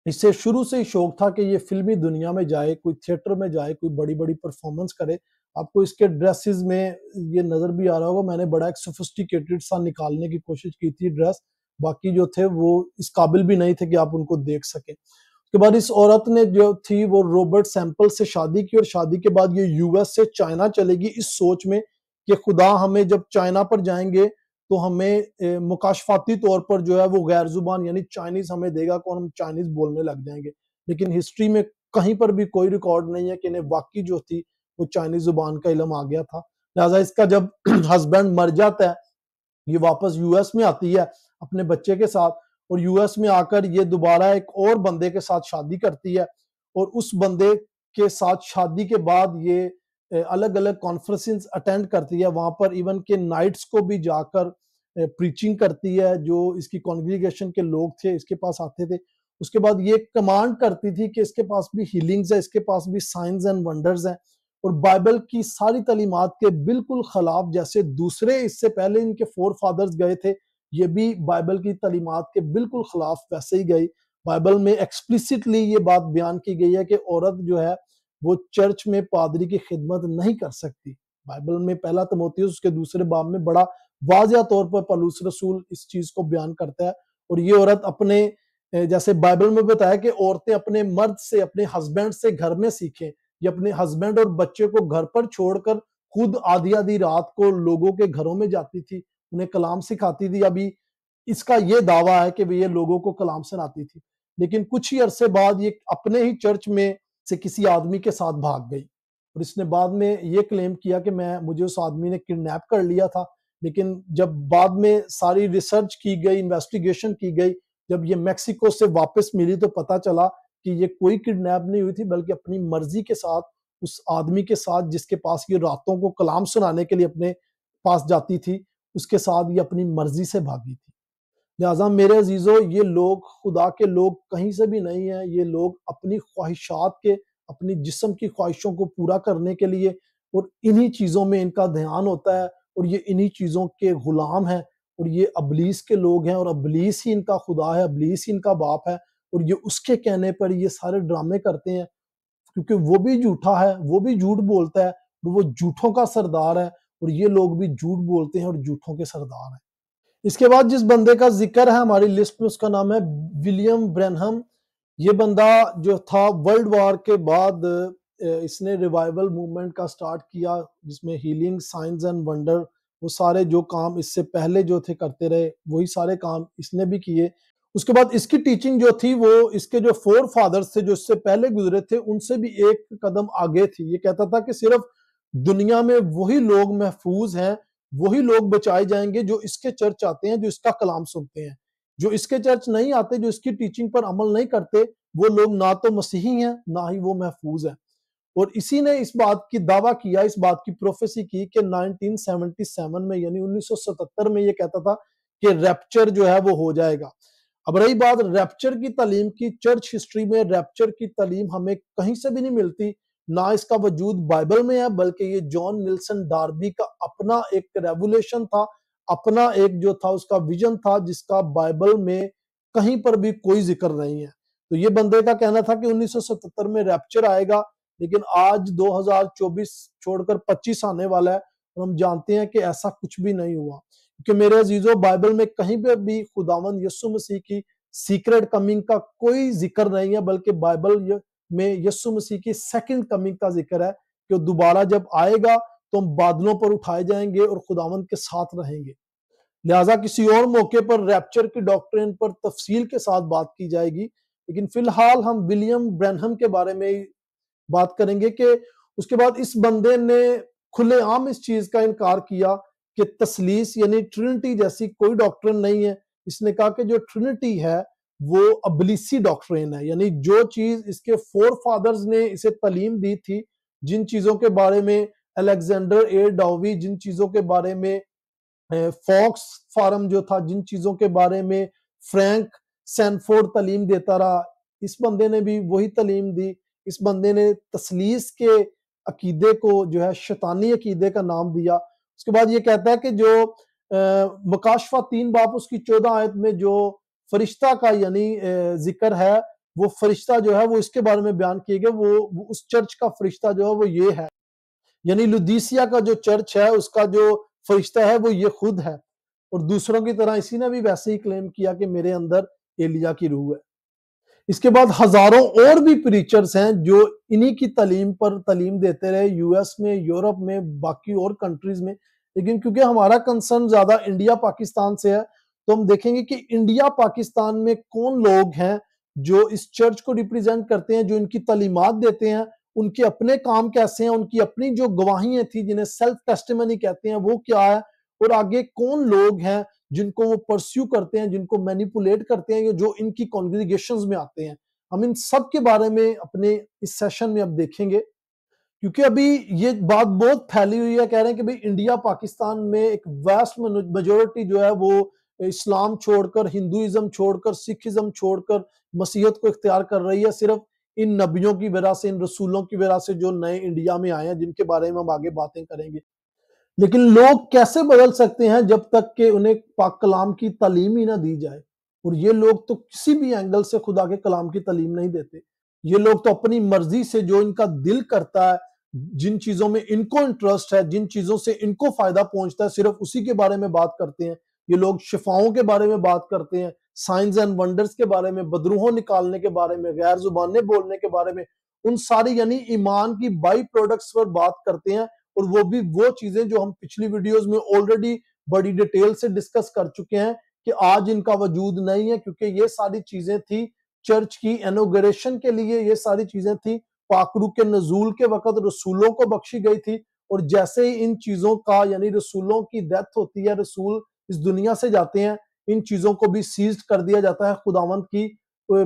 اس سے شروع سے ہی شوق تھا کہ یہ فلمی دنیا میں جائے، کوئی تھیٹر میں جائے، کوئی بڑی بڑی پرفارمنس کرے. آپ کو اس کے ڈریسز میں یہ نظر بھی آ رہا ہوگا، میں نے بڑا ایک سوفسٹیکیٹڈ سا نکالنے کی کوشش کی تھی ڈریس. باقی جو تھے وہ اس قابل بھی نہیں تھے کہ آپ ان کو دیکھ سکیں. اس کے بعد اس عورت نے جو تھی وہ روبرٹ سیمپل سے شادی کی، اور شادی کے بعد یہ یو ایس سے چائنا چلے گی اس سوچ میں کہ خدا ہمیں جب چائنا پر جائیں گے تو ہمیں مکاشفاتی طور پر جو ہے وہ غیر زبان یعنی چائنیز ہمیں دے گا کہ ہم چائنیز بولنے لگ جائیں گے. لیکن ہسٹری میں کہیں پر بھی کوئی ریکارڈ نہیں ہے کہ انہیں واقعی جو تھی وہ چائنیز زبان کا علم آ گیا تھا. لہٰذا اس کا جب ہسبینڈ مر جاتا ہے، یہ واپس یو ایس میں آتی ہے اپنے بچے کے ساتھ، اور یو ایس میں آ کر یہ دوبارہ ایک اور بندے کے ساتھ شادی کرتی ہے. اور اس بندے کے ساتھ شادی کے بعد یہ الگ الگ کانفرنسز اٹینڈ کرتی ہے. وہاں پر ایون کہ نائٹس کو بھی جا کر پریچنگ کرتی ہے. جو اس کی کانگریگیشن کے لوگ تھے اس کے پاس آتے تھے. اس کے بعد یہ کمانڈ کرتی تھی کہ اس کے پاس بھی ہیلنگز ہے، اس کے پاس بھی سائنز اینڈ ونڈرز ہیں. اور بائبل کی ساری تعلیمات کے بالکل خلاف، جیسے دوسرے اس سے پہلے ان کے فور فادرز گئے تھے، یہ بھی بائبل کی تعلیمات کے بالکل خلاف ویسے ہی گئی. بائبل میں ایکسپلیسٹلی یہ بات بیان کی گئی ہے کہ عورت جو ہے وہ چرچ میں پادری کی خدمت نہیں کر سکتی. بائبل میں پہلا تیموتھیوس اس کے دوسرے باب میں بڑا واضح طور پر پولس رسول اس چیز کو بیان کرتا ہے. اور یہ عورت اپنے جیسے بائبل میں بتایا کہ عورتیں اپنے مرد سے، اپنے ہسبینڈ سے گھر میں سیکھیں. یہ اپنے ہسبینڈ اور بچے کو گھر پر چھوڑ کر خود آدھی آدھی رات کو لوگوں کے گھروں میں جاتی تھی، انہیں کلام سکھاتی تھی. ابھی اس کا یہ دعویٰ ہے کہ یہ لوگوں کو کلام سناتی تھی. لیکن کچھ ہی عرصے بعد یہ اپنے ہی چرچ میں سے کسی آدمی کے ساتھ بھاگ گئی. اور اس نے بعد میں یہ کلیم کیا کہ مجھے اس آدمی نے کڈنیپ کر لیا تھا. لیکن جب بعد میں ساری ریسرچ کی گئی، انویسٹیگیشن کی گئی، جب یہ میکسیکو سے واپس ملی تو پتا چلا کہ یہ کوئی کڈنیپ نہیں ہوئی تھی، بلکہ اپنی مرضی کے ساتھ اس آدمی کے ساتھ جس کے پاس یہ راتوں کو کلام سنانے کے لیے اپنے پاس جاتی تھی، اس کے ساتھ یہ اپنی مرضی سے بھاگی تھی. لہٰذا میرے عزیزو، یہ لوگ خدا کے لوگ کہیں سے بھی نہیں ہیں. یہ لوگ اپنی خواہشات کے، اپنی جسم کی خواہشوں کو پورا کرنے کے لیے، اور انہی چیزوں میں ان کا دھیان ہوتا ہے، اور یہ انہی چیزوں کے غلام ہیں. اور یہ ابلیس کے لوگ ہیں، اور ابلیس ہی ان کا خدا ہے، ابلیس ہی ان کا باپ ہے. اور یہ اس کے کہنے پر یہ سارے ڈرامے کرتے ہیں، کیونکہ وہ بھی جھوٹا ہے، وہ بھی جھوٹ بولتا ہے، وہ جھوٹوں کا سردار ہے. اور یہ لوگ بھی جھوٹ بولتے ہیں اور جھوٹوں کے سردار ہیں۔ اس کے بعد جس بندے کا ذکر ہے ہماری لسٹ میں، اس کا نام ہے ولیم برینہم۔ یہ بندہ جو تھا ورلڈ وار کے بعد اس نے ریوائول موومنٹ کا سٹارٹ کیا، جس میں ہیلنگ، سائنز اینڈ ونڈر، وہ سارے جو کام اس سے پہلے جو تھے کرتے رہے، وہی سارے کام اس نے بھی کیے۔ اس کے بعد اس کی ٹیچنگ جو تھی وہ اس کے جو فور فادرز تھے جو اس سے پہلے گزرے تھے ان سے بھی ایک قدم آگے تھی۔ یہ کہتا تھا کہ صرف دنیا میں وہی لوگ محفوظ ہیں، وہی لوگ بچائے جائیں گے جو اس کے چرچ آتے ہیں، جو اس کا کلام سنتے ہیں۔ جو اس کے چرچ نہیں آتے، جو اس کی ٹیچنگ پر عمل نہیں کرتے، وہ لوگ نہ تو مسیحی ہیں نہ ہی وہ محفوظ ہیں۔ اور اسی نے اس بات کی دعویٰ کیا، اس بات کی پروفیسی کی کہ 1977 میں یعنی 1977 میں یہ کہتا تھا کہ ریپچر جو ہے وہ ہو جائے گا۔ اب رہی بات ریپچر کی تعلیم کی، چرچ ہسٹری میں ریپچر کی تعلیم ہمیں کہیں سے بھی نہیں ملتی، نہ اس کا وجود بائبل میں ہے، بلکہ یہ جان نیلسن ڈاربی کا اپنا ایک ریولیشن تھا، اپنا ایک جو تھا اس کا ویژن تھا، جس کا بائبل میں کہیں پر بھی کوئی ذکر نہیں ہے۔ تو یہ بندے کا کہنا تھا کہ 1977 میں ریپچر آئے گا، لیکن آج 2024 چھوڑ کر 25 آنے والا ہے اور ہم جانتے ہیں کہ ایسا کچھ بھی نہیں ہوا، کیونکہ میرے عزیزوں بائبل میں کہیں پہ بھی خداوند یسوع مسیح کی سیکرٹ کمنگ کا کوئی ذکر نہیں ہے، بلکہ بائبل میں یسوع مسیح کی سیکنڈ کمنگ کا ذکر ہے کہ دوبارہ جب آئے گا تو ہم بادلوں پر اٹھائے جائیں گے اور خداوند کے ساتھ رہیں گے۔ لہٰذا کسی اور موقع پر ریپچر کی ڈاکٹرین پر تفصیل کے ساتھ بات کی جائے گی، لیکن فی الحال ہم ولیم برینہم کے بارے میں بات کریں گے کہ اس کے بعد اس بندے نے کھلے عام اس چیز کا انکار کیا کہ تثلیث یعنی ٹرینٹی جیسی کوئی ڈاکٹرین نہیں ہے۔ اس نے کہا کہ جو ٹرینٹی ہے وہ ابلیسی ڈاکٹرین ہے، یعنی جو چیز اس کے فور فادرز نے اسے تعلیم دی تھی، جن چیزوں کے بارے میں الیگزینڈر اے ڈاوی، جن چیزوں کے بارے میں فاکس فارم جو تھا، جن چیزوں کے بارے میں فرینک سینفورڈ تعلیم دیتا رہا، اس بندے نے بھی وہی تعلیم دی۔ اس بندے نے تثلیث کے عقیدے کو جو ہے شیطانی عقیدے کا نام دیا۔ اس کے بعد یہ کہتا ہے کہ جو مکاشفہ 3 باب اس کی 14 آیت میں جو فرشتہ کا یعنی ذکر ہے، وہ فرشتہ جو ہے وہ اس کے بارے میں بیان کیے گئے، وہ اس چرچ کا فرشتہ جو ہے وہ یہ ہے، یعنی لودیسیا کا جو چرچ ہے اس کا جو فرشتہ ہے وہ یہ خود ہے، اور دوسروں کی طرح اسی نے بھی ویسے ہی کلیم کیا کہ میرے اندر ایلیا کی روح ہے۔ اس کے بعد ہزاروں اور بھی پریچرز ہیں جو انہی کی تعلیم پر تعلیم دیتے رہے، یو ایس میں، یورپ میں، باقی اور کنٹریز میں، لیکن کیونکہ ہمارا کنسرن زیادہ انڈیا پاکستان سے ہے تو ہم دیکھیں گے کہ انڈیا پاکستان میں کون لوگ ہیں جو اس چرچ کو ریپریزنٹ کرتے ہیں، جو ان کی تعلیمات دیتے ہیں، ان کے اپنے کام کیسے ہیں، ان کی اپنی جو گواہیاں تھی جنہیں سیلف ٹیسٹیمنی کہتے ہیں وہ کیا ہے، اور آگے کون لوگ ہیں جن کو وہ پرسیو کرتے ہیں، جن کو مینیپولیٹ کرتے ہیں، جو ان کی کانگریگیشنز میں آتے ہیں۔ ہم ان سب کے بارے میں اپنے اس سیشن میں اب دیکھیں گے، کیونکہ ابھی یہ بات بہت پھیلی ہوئی ہے، کہہ رہے ہیں کہ بھئی انڈیا پاکستان میں ایک ویسٹ میجورٹی جو ہے وہ اسلام چھوڑ کر، ہندوازم چھوڑ کر، سکھ ازم چھوڑ کر مسیحیت کو اختیار کر رہی ہے، صرف ان نبیوں کی وجہ سے، ان رسولوں کی وجہ سے جو نئے انڈیا میں آئے ہیں، جن کے بارے میں ہم آگے باتیں کریں گے۔ لیکن لوگ کیسے بدل سکتے ہیں جب تک کہ انہیں پاک کلام کی تعلیم ہی نہ دی جائے؟ اور یہ لوگ تو کسی بھی اینگل سے خدا کے کلام کی تعلیم نہیں دیتے۔ یہ لوگ تو اپنی مرضی سے جو ان کا دل کرتا ہے، جن چیزوں میں ان کو انٹرسٹ ہے، جن چیزوں سے ان کو فائدہ پہنچتا ہے، صرف اسی کے بارے میں بات کرتے ہیں۔ یہ لوگ شفاؤں کے بارے میں بات کرتے ہیں، سائنز اینڈ ونڈرز کے بارے میں، بدروحوں نکالنے کے بارے میں، غیر زبانیں بولنے کے بارے میں، ان ساری یعنی ایمان کی بائی پروڈکٹس پر بات کرتے ہیں، اور وہ بھی وہ چیزیں جو ہم پچھلی ویڈیوز میں آلریڈی بڑی ڈیٹیل سے ڈسکس کر چکے ہیں کہ آج ان کا وجود نہیں ہے، کیونکہ یہ ساری چیزیں تھی چرچ کی انوگریشن کے لیے، یہ ساری چیزیں تھی پاک روح کے نزول کے وقت رسولوں کو بخشی گئی تھی، اور جیسے ہی ان چیزوں کا یعنی رسولوں کی ڈیتھ ہوتی ہے، رسول اس دنیا سے جاتے ہیں، ان چیزوں کو بھی سیزڈ کر دیا جاتا ہے خداوند کی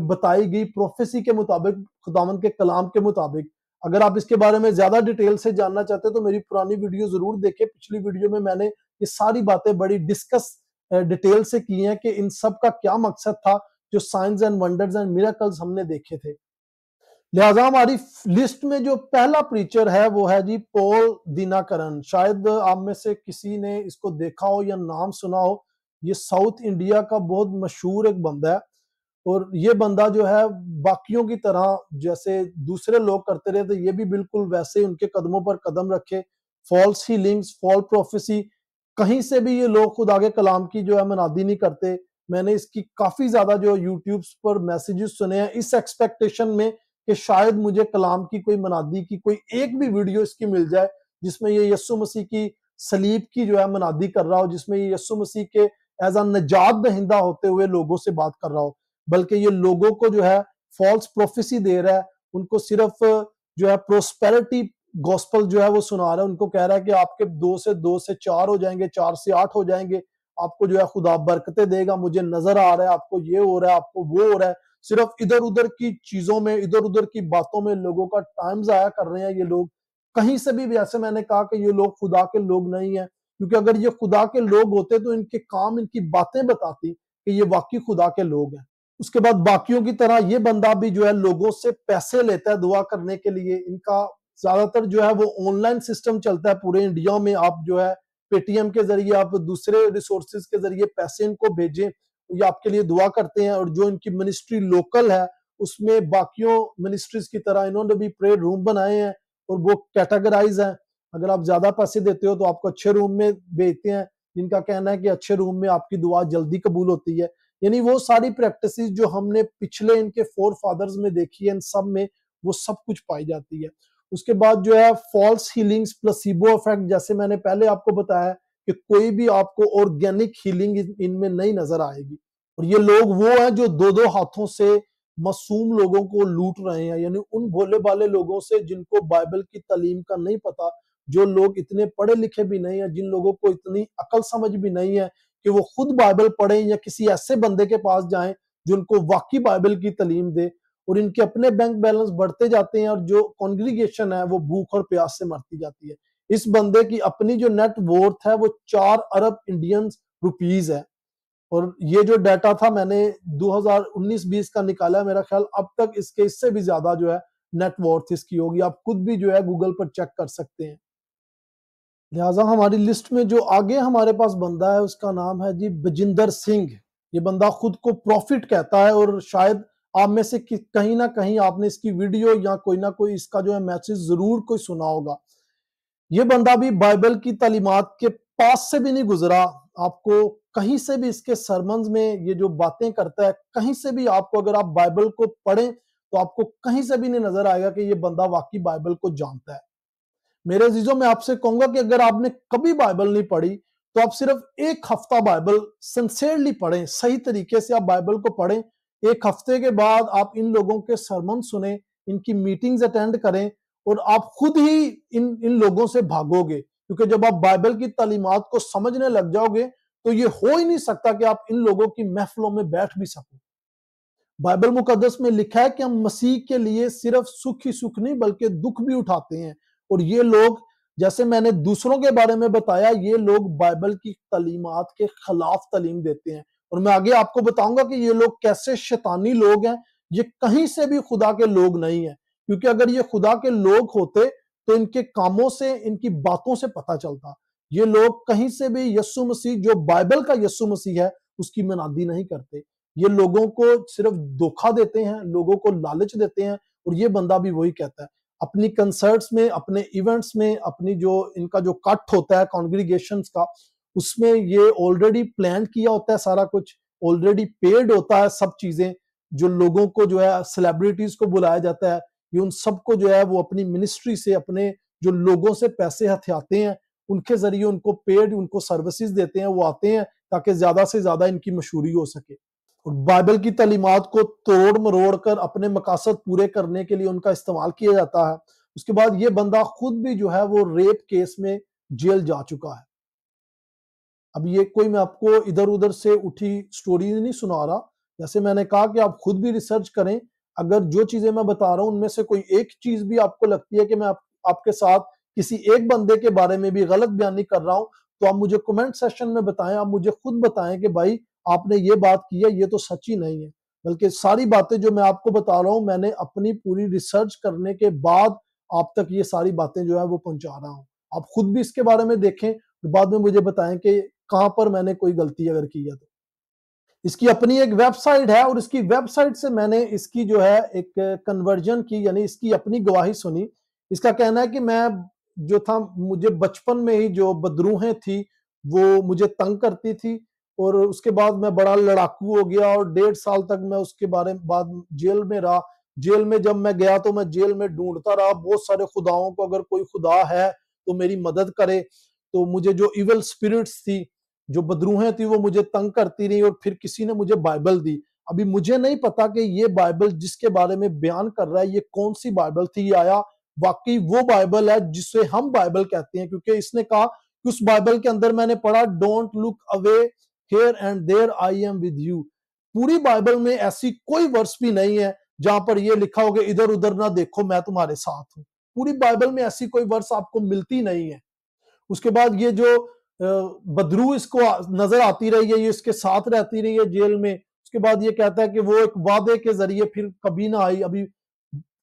بتائی گئی پروفیسی کے مطابق، خداوند کے کلام کے مطابق۔ اگر آپ اس کے بارے میں زیادہ ڈیٹیل سے جاننا چاہتے ہیں تو میری پرانی ویڈیو ضرور دیکھیں۔ پچھلی ویڈیو میں نے یہ ساری باتیں بڑی ڈسکس ڈیٹیل سے کی ہیں کہ ان سب کا کیا مقصد تھا، جو سائنز اینڈ ونڈرز اینڈ میراکلز ہم نے دیکھے تھے۔ لہٰذا ہماری لسٹ میں جو پہلا پریچر ہے وہ ہے جی پول دیناکرن۔ شاید آپ میں سے کسی نے اس کو دیکھا ہو یا نام سنا ہو۔ یہ ساؤتھ انڈیا کا بہت مشہور ایک بندہ ہے، اور یہ بندہ جو ہے باقیوں کی طرح جیسے دوسرے لوگ کرتے رہے تھے، یہ بھی بالکل ویسے ان کے قدموں پر قدم رکھے، فالس ہیلنگز، فال پروفیسی، کہیں سے بھی یہ لوگ خدا کے کلام کی جو ہے منادی نہیں کرتے. میں نے اس کی کافی زیادہ جو یوٹیوبز پر میسیجز سنے ہیں اس ایکسپیکٹیشن میں کہ شاید مجھے کلام کی کوئی منادی کی کوئی ایک بھی ویڈیو اس کی مل جائے جس میں یہ یسوع مسیح کی صلیب کی جو ہے منادی کر رہا ہو، جس میں یہ یسوع مسیح کے ایز اے نجات دہندہ ہوتے ہوئے لوگوں سے بات کر رہا ہو. بلکہ یہ لوگوں کو جو ہے فالس پروفیسی دے رہا ہے، ان کو صرف جو ہے پروسپیرٹی گوسپل جو ہے وہ سنا رہا ہے. ان کو کہہ رہا ہے کہ آپ کے 2 سے 4 ہو جائیں گے، 4 سے 8 ہو جائیں گے، آپ کو جو ہے خدا برکتیں دے گا، مجھے نظر آ رہا ہے، آپ کو یہ ہو رہا ہے، آپ کو وہ ہو رہا ہے. صرف ادھر ادھر کی چیزوں میں، ادھر ادھر کی باتوں میں لوگوں کا ٹائم ضائع کر رہے ہیں یہ لوگ. کہیں سے بھی ایسے میں نے کہا کہ یہ لوگ خدا کے لوگ نہیں ہیں، کیونکہ اگر یہ خدا کے لوگ ہوتے تو ان کے کام، ان کی باتیں بتاتی کہ یہ واقعی خدا کے لوگ ہیں. اس کے بعد باقیوں کی طرح یہ بندہ بھی جو ہے لوگوں سے پیسے لیتا ہے دعا کرنے کے لیے. ان کا زیادہ تر جو ہے وہ آن لائن سسٹم چلتا ہے پورے انڈیا میں. آپ جو ہے پے ٹی ایم کے ذریعے، آپ دوسرے ریسورسز کے ذریعے پیسے ان کو بھیجیں، یہ آپ کے لیے دعا کرتے ہیں. اور جو ان کی منسٹری لوکل ہے اس میں باقیوں منسٹریز کی طرح انہوں نے بھی پریئر روم بنائے ہیں اور وہ کیٹاگرائز ہیں. اگر آپ زیادہ پیسے دیتے ہو تو آپ کو اچھے روم میں بھیجتے ہیں، جن کا کہنا ہے کہ اچھے روم میں آپ کی دعا جلدی قبول ہوتی ہے. یعنی وہ ساری پریکٹسز جو ہم نے پچھلے ان کے فور فادرز میں دیکھی ہے، ان سب میں وہ سب کچھ پائی جاتی ہے. اس کے بعد جو ہے فالس ہیلنگز، پلاسیبو افیکٹ، جیسے میں نے پہلے آپ کو بتایا کہ کوئی بھی آپ کو آرگینک ہیلنگ ان میں نہیں نظر آئے گی. اور یہ لوگ وہ ہیں جو 2 ہاتھوں سے معصوم لوگوں کو لوٹ رہے ہیں، یعنی ان بھولے بالے لوگوں سے جن کو بائبل کی تعلیم کا نہیں پتا، جو لوگ اتنے پڑھے لکھے بھی نہیں ہیں، جن لوگوں کو اتنی عقل سمجھ بھی نہیں ہے کہ وہ خود بائبل پڑھیں یا کسی ایسے بندے کے پاس جائیں جو ان کو واقعی بائبل کی تعلیم دے. اور ان کے اپنے بینک بیلنس بڑھتے جاتے ہیں اور جو کانگریگیشن ہے وہ بھوک اور پیاس سے مرتی جاتی ہے. اس بندے کی اپنی جو نیٹ وورتھ ہے وہ 4 ارب انڈین روپیز ہے. اور یہ جو ڈیٹا تھا میں نے 2019-20 کا نکالا ہے، میرا خیال اب تک اس سے بھی زیادہ جو ہے نیٹ وورتھ اس کی ہوگی. آپ خود بھی جو ہے گوگل پر چیک کر سکتے ہیں. لہٰذا ہماری لسٹ میں جو آگے ہمارے پاس بندہ ہے اس کا نام ہے جی بجندر سنگھ. یہ بندہ خود کو پروفٹ کہتا ہے اور شاید آپ میں سے کہیں نہ کہیں آپ نے اس کی ویڈیو یا کوئی نہ کوئی اس کا جو ہے میسج ضرور کوئی سنا ہوگا. یہ بندہ بھی بائبل کی تعلیمات کے پاس سے بھی نہیں گزرا. آپ کو کہیں سے بھی اس کے سرمنز میں یہ جو باتیں کرتا ہے، کہیں سے بھی آپ کو، اگر آپ بائبل کو پڑھیں تو آپ کو کہیں سے بھی نہیں نظر آئے گا کہ یہ بندہ واقعی بائبل کو جانتا ہے. میرے عزیزوں، میں آپ سے کہوں گا کہ اگر آپ نے کبھی بائبل نہیں پڑھی تو آپ صرف ایک ہفتہ بائبل سنسیئرلی پڑھیں، صحیح طریقے سے آپ بائبل کو پڑھیں. ایک ہفتے کے بعد آپ ان لوگوں کے سرمن سنیں، ان کی میٹنگز اٹینڈ کریں اور آپ خود ہی ان لوگوں سے بھاگو گے. کیونکہ جب آپ بائبل کی تعلیمات کو سمجھنے لگ جاؤ گے تو یہ ہو ہی نہیں سکتا کہ آپ ان لوگوں کی محفلوں میں بیٹھ بھی سکو. بائبل مقدس میں لکھا ہے کہ ہم مسیح کے لیے صرف سکھ ہی سکھ نہیں بلکہ دکھ بھی اٹھاتے ہیں. اور یہ لوگ، جیسے میں نے دوسروں کے بارے میں بتایا، یہ لوگ بائبل کی تعلیمات کے خلاف تعلیم دیتے ہیں. اور میں آگے آپ کو بتاؤں گا کہ یہ لوگ کیسے شیطانی لوگ ہیں. یہ کہیں سے بھی خدا کے لوگ نہیں ہیں، کیونکہ اگر یہ خدا کے لوگ ہوتے تو ان کے کاموں سے، ان کی باتوں سے پتہ چلتا. یہ لوگ کہیں سے بھی یسوع مسیح، جو بائبل کا یسوع مسیح ہے، اس کی منادی نہیں کرتے. یہ لوگوں کو صرف دھوکہ دیتے ہیں، لوگوں کو لالچ دیتے ہیں. اور یہ بندہ بھی وہی کہتا ہے اپنی کنسرٹس میں، اپنے ایونٹس میں، اپنی جو ان کا جو کٹ ہوتا ہے کانگریگیشنز کا، اس میں یہ آلریڈی پلان کیا ہوتا ہے، سارا کچھ آلریڈی پیڈ ہوتا ہے. سب چیزیں جو لوگوں کو جو ہے سیلیبریٹیز کو بلایا جاتا ہے، یہ ان سب کو جو ہے وہ اپنی منسٹری سے، اپنے جو لوگوں سے پیسے ہتھیاتے ہیں، ان کے ذریعے ان کو پیڈ، ان کو سروسز دیتے ہیں. وہ آتے ہیں تاکہ زیادہ سے زیادہ ان کی مشہوری ہو سکے. اور بائبل کی تعلیمات کو توڑ مروڑ کر اپنے مقاصد پورے کرنے کے لیے ان کا استعمال کیا جاتا ہے. اس کے بعد یہ بندہ خود بھی جو ہے وہ ریپ کیس میں جیل جا چکا ہے. اب یہ کوئی میں آپ کو ادھر ادھر سے اٹھی سٹوری نہیں سنا رہا. جیسے میں نے کہا کہ آپ خود بھی ریسرچ کریں. اگر جو چیزیں میں بتا رہا ہوں ان میں سے کوئی ایک چیز بھی آپ کو لگتی ہے کہ میں آپ کے ساتھ کسی ایک بندے کے بارے میں بھی غلط بیانی کر رہا ہوں تو آپ مجھے کمنٹ سیکشن میں بتائیں. آپ مجھے خود بتائیں کہ بھائی آپ نے یہ بات کی ہے، یہ تو سچ ہی نہیں ہے. بلکہ ساری باتیں جو میں آپ کو بتا رہا ہوں، میں نے اپنی پوری ریسرچ کرنے کے بعد آپ تک یہ ساری باتیں جو ہے وہ پہنچا رہا ہوں. آپ خود بھی اس کے بارے میں دیکھیں اور بعد میں مجھے بتائیں کہ کہاں پر میں نے کوئی غلطی اگر کی ہے. تو اس کی اپنی ایک ویب سائٹ ہے اور اس کی ویب سائٹ سے میں نے اس کی جو ہے ایک کنورژن کی، یعنی اس کی اپنی گواہی سنی. اس کا کہنا ہے کہ میں جو تھا مجھے بچپن میں ہی جو بدروہیں تھی وہ مجھے تنگ کرتی تھی، اور اس کے بعد میں بڑا لڑاکو ہو گیا اور 1.5 سال تک میں اس کے بارے میں بعد جیل میں رہا۔ جیل میں جب میں گیا تو میں جیل میں ڈھونڈتا رہا بہت سارے خداؤں کو، اگر کوئی خدا ہے تو میری مدد کرے۔ تو مجھے جو ایول سپرٹس تھی، جو بدروہیں تھی، وہ مجھے تنگ کرتی رہی، اور پھر کسی نے مجھے بائبل دی۔ ابھی مجھے نہیں پتا کہ یہ بائبل جس کے بارے میں بیان کر رہا ہے یہ کون سی بائبل تھی، یہ آیا واقعی وہ بائبل ہے جسے ہم بائبل کہتے ہیں، کیونکہ اس نے کہا کہ اس بائبل کے اندر میں نے پڑھا don't look away here and there I am with you. پوری بائبل میں ایسی کوئی ورس بھی نہیں ہے جہاں پر یہ لکھا ہو کہ ادھر ادھر نہ دیکھو میں تمہارے ساتھ ہوں۔ پوری بائبل میں ایسی کوئی ورس آپ کو ملتی نہیں ہے۔ اس کے بعد یہ جو بدرو اس کو نظر آتی رہی ہے، یہ اس کے ساتھ رہتی رہی ہے جیل میں۔ اس کے بعد یہ کہتا ہے کہ وہ ایک وعدے کے ذریعے پھر کبھی نہ آئی، ابھی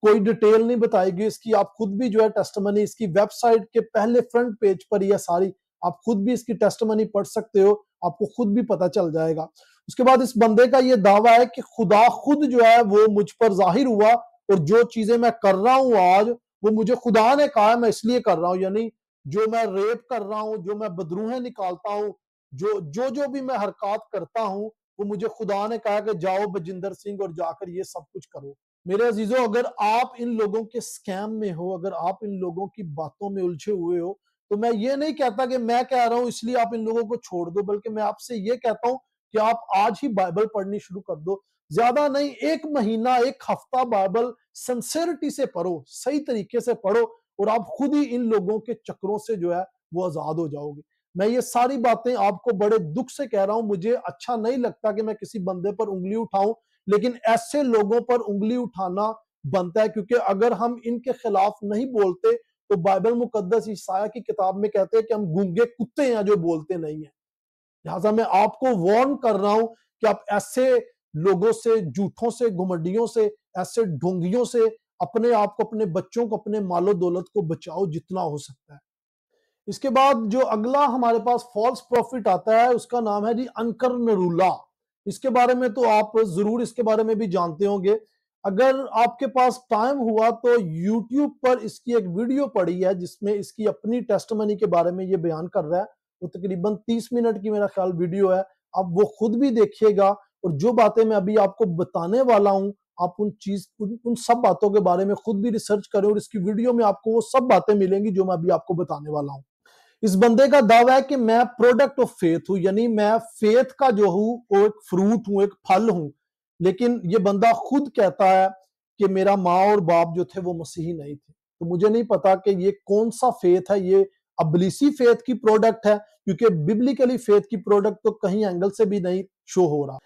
کوئی ڈیٹیل نہیں بتائی گئی اس کی۔ آپ خود بھی جو ہے ٹیسٹمنی اس کی ویب سائٹ کے پہلے فرنٹ پیج پر یہ ساری، آپ خود بھی اس کی ٹیسٹمنی پڑھ سکتے ہو، آپ کو خود بھی پتہ چل جائے گا۔ اس کے بعد اس بندے کا یہ دعویٰ ہے کہ خدا خود جو ہے وہ مجھ پر ظاہر ہوا، اور جو چیزیں میں کر رہا ہوں آج وہ مجھے خدا نے کہا ہے میں اس لیے کر رہا ہوں، یعنی جو میں ریپ کر رہا ہوں، جو میں بدروہیں نکالتا ہوں، جو بھی میں حرکات کرتا ہوں، وہ مجھے خدا نے کہا کہ جاؤ بجندر سنگھ اور جا کر یہ سب کچھ کرو۔ میرے عزیزوں، اگر آپ ان لوگوں کے سکیم میں ہو، اگر آپ ان لوگوں کی باتوں میں الجھے ہوئے ہو، تو میں یہ نہیں کہتا کہ میں کہہ رہا ہوں اس لیے آپ ان لوگوں کو چھوڑ دو، بلکہ میں آپ سے یہ کہتا ہوں کہ آپ آج ہی بائبل پڑھنی شروع کر دو۔ زیادہ نہیں، 1 مہینہ 1 ہفتہ بائبل سنسیرٹی سے پڑھو، صحیح طریقے سے پڑھو، اور آپ خود ہی ان لوگوں کے چکروں سے جو ہے وہ آزاد ہو جاؤ گے۔ میں یہ ساری باتیں آپ کو بڑے دکھ سے کہہ رہا ہوں، مجھے اچھا نہیں لگتا کہ میں کسی بندے پر انگلی اٹھاؤں، لیکن ایسے لوگوں پر انگلی اٹھانا بنتا ہے، کیونکہ اگر ہم ان کے خلاف نہیں بولتے تو بائبل مقدس عیسائیہ کی کتاب میں کہتے ہیں کہ ہم گونگے کتے ہیں جو بولتے نہیں ہیں۔ لہٰذا میں آپ کو وارن کر رہا ہوں کہ آپ ایسے لوگوں سے، جھوٹوں سے، گھمنڈیوں سے، ایسے ڈھونگیوں سے اپنے آپ کو، اپنے بچوں کو، اپنے مال و دولت کو بچاؤ جتنا ہو سکتا ہے۔ اس کے بعد جو اگلا ہمارے پاس فالس پروفٹ آتا ہے اس کا نام ہے جی انکر نرولا۔ اس کے بارے میں تو آپ ضرور اس کے بارے میں بھی جانتے ہوں گے۔ اگر آپ کے پاس ٹائم ہوا تو یوٹیوب پر اس کی ایک ویڈیو پڑی ہے جس میں اس کی اپنی ٹیسٹمنی کے بارے میں یہ بیان کر رہا ہے۔ وہ تقریباً 30 منٹ کی میرا خیال ویڈیو ہے، آپ وہ خود بھی دیکھیے گا، اور جو باتیں میں ابھی آپ کو بتانے والا ہوں آپ ان سب باتوں کے بارے میں خود بھی ریسرچ کریں، اور اس کی ویڈیو میں آپ کو وہ سب باتیں ملیں گی جو میں ابھی آپ کو بتانے والا ہوں۔ اس بندے کا دعویٰ ہے کہ میں پروڈکٹ آف فیتھ ہوں، یعنی میں فیتھ کا جو ہوں وہ ایک فروٹ ہوں، ایک پھل ہوں، لیکن یہ بندہ خود کہتا ہے کہ میرا ماں اور باپ جو تھے وہ مسیحی نہیں تھے۔ تو مجھے نہیں پتا کہ یہ کون سا فیتھ ہے، یہ ابلیسی فیتھ کی پروڈکٹ ہے، کیونکہ ببلیکلی فیتھ کی پروڈکٹ تو کہیں اینگل سے بھی نہیں شو ہو رہا۔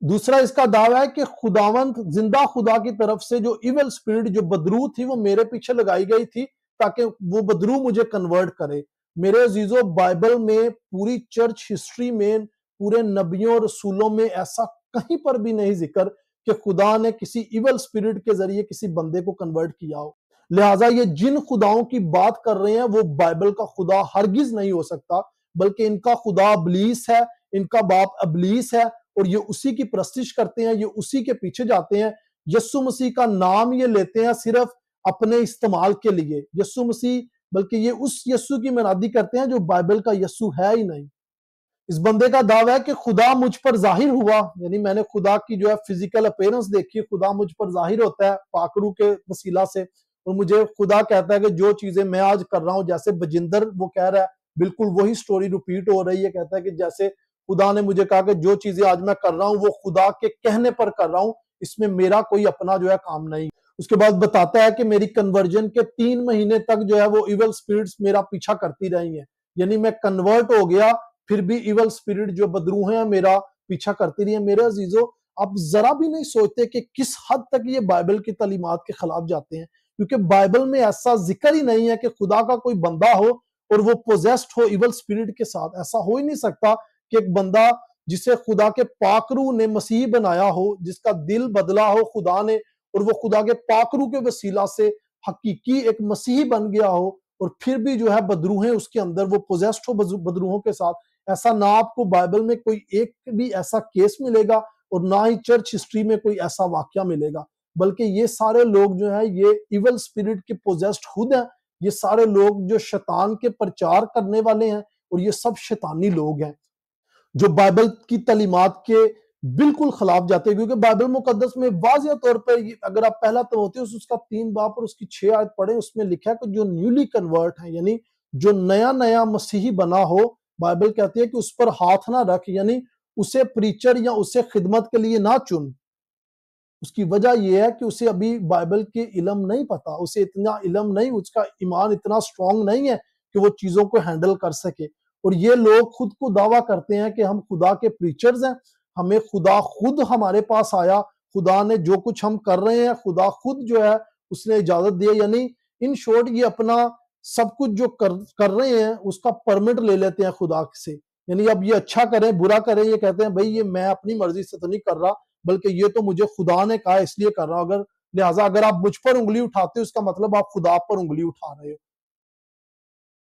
دوسرا اس کا دعویٰ ہے کہ خداوند زندہ خدا کی طرف سے جو ایول سپرٹ، جو بدرو تھی، وہ میرے پیچھے لگائی گئی تھی تاکہ وہ بدرو مجھے کنورٹ کرے۔ میرے عزیزو، بائبل میں، پوری چرچ ہسٹری میں، پورے نبیوں اور رسولوں میں ایسا کہیں پر بھی نہیں ذکر کہ خدا نے کسی ایول سپرٹ کے ذریعے کسی بندے کو کنورٹ کیا ہو۔ لہٰذا یہ جن خداؤں کی بات کر رہے ہیں وہ بائبل کا خدا ہرگز نہیں ہو سکتا، بلکہ ان کا خدا ابلیس ہے، ان کا باپ ابلیس ہے، اور یہ اسی کی پرستش کرتے ہیں، یہ اسی کے پیچھے جاتے ہیں۔ یسوع مسیح کا نام یہ لیتے ہیں صرف اپنے استعمال کے لیے، یسوع مسیح، بلکہ یہ اس یسوع کی منادی کرتے ہیں جو بائبل کا یسوع ہے ہی نہیں۔ اس بندے کا دعویٰ ہے کہ خدا مجھ پر ظاہر ہوا، یعنی میں نے خدا کی جو ہے فزیکل اپیرنس دیکھی، خدا مجھ پر ظاہر ہوتا ہے پاک روح کے وسیلہ سے، اور مجھے خدا کہتا ہے کہ جو چیزیں میں آج کر رہا ہوں، جیسے بجندر وہ کہہ رہا ہے، بالکل وہی سٹوری ریپیٹ ہو رہی ہے۔ کہتا ہے کہ جیسے خدا نے مجھے کہا کہ جو چیزیں آج میں کر رہا ہوں وہ خدا کے کہنے پر کر رہا ہوں، اس میں میرا کوئی اپنا جو ہے کام نہیں۔ اس کے بعد بتاتا ہے کہ میری کنورجن کے 3 مہینے تک جو ہے وہ ایول سپرٹس میرا پیچھا کرتی رہی ہیں، یعنی میں کنورٹ ہو گیا پھر بھی ایول سپرٹ جو بدروہیں ہیں میرا پیچھا کرتی رہی ہیں۔ میرے عزیزو، آپ ذرا بھی نہیں سوچتے کہ کس حد تک یہ بائبل کی تعلیمات کے خلاف جاتے ہیں، کیونکہ بائبل میں ایسا ذکر ہی نہیں ہے کہ خدا کا کوئی بندہ ہو اور وہ پوزیسڈ ہو ایول سپرٹ کے ساتھ۔ ایسا ہو ہی نہیں سکتا کہ ایک بندہ جسے خدا کے پاک روح نے مسیح بنایا ہو، جس کا دل بدلا ہو خدا نے، اور وہ خدا کے پاک روح کے وسیلہ سے حقیقی ایک مسیحی بن گیا ہو، اور پھر بھی جو ہے بدروہیں اس کے اندر، وہ پوزیسڈ ہو بدروہوں کے ساتھ۔ ایسا نہ آپ کو بائبل میں کوئی ایک بھی ایسا کیس ملے گا، اور نہ ہی چرچ ہسٹری میں کوئی ایسا واقعہ ملے گا، بلکہ یہ سارے لوگ جو ہیں یہ ایول سپرٹ کے پوزیسڈ خود ہیں، یہ سارے لوگ جو شیطان کے پرچار کرنے والے ہیں، اور یہ سب شیطانی لوگ ہیں جو بائبل کی تعلیمات کے بالکل خلاف جاتے ہیں، کیونکہ بائبل مقدس میں واضح طور پر اگر آپ پہلا تimotheus اس کا 3 باب اور اس کی 6 آیت پڑھیں، اس میں لکھا ہے کہ جو نیولی کنورٹ ہیں، یعنی جو نیا مسیحی بنا ہو، بائبل کہتی ہے کہ اس پر ہاتھ نہ رکھ، یعنی اسے پریچر یا اسے خدمت کے لیے نہ چن۔ اس کی وجہ یہ ہے کہ اسے ابھی بائبل کے علم نہیں پتا، اسے اتنا علم نہیں، اس کا ایمان اتنا سٹرونگ نہیں ہے کہ وہ چیزوں کو ہینڈل کر سکے۔ اور یہ لوگ خود کو دعویٰ کرتے ہیں کہ ہم خدا کے پریچرز ہیں، ہمیں خدا خود ہمارے پاس آیا، خدا نے جو کچھ ہم کر رہے ہیں، خدا خود جو ہے اس نے اجازت دی، یعنی ان شورٹ یہ اپنا سب کچھ جو کر رہے ہیں اس کا پرمٹ لے لیتے ہیں خدا سے، یعنی اب یہ اچھا کریں برا کریں، یہ کہتے ہیں بھئی یہ میں اپنی مرضی سے تو نہیں کر رہا، بلکہ یہ تو مجھے خدا نے کہا اس لیے کر رہا ہوں، لہٰذا اگر آپ مجھ پر انگلی اٹھاتے ہو اس کا مطلب آپ خدا پر انگلی اٹھا رہے ہو۔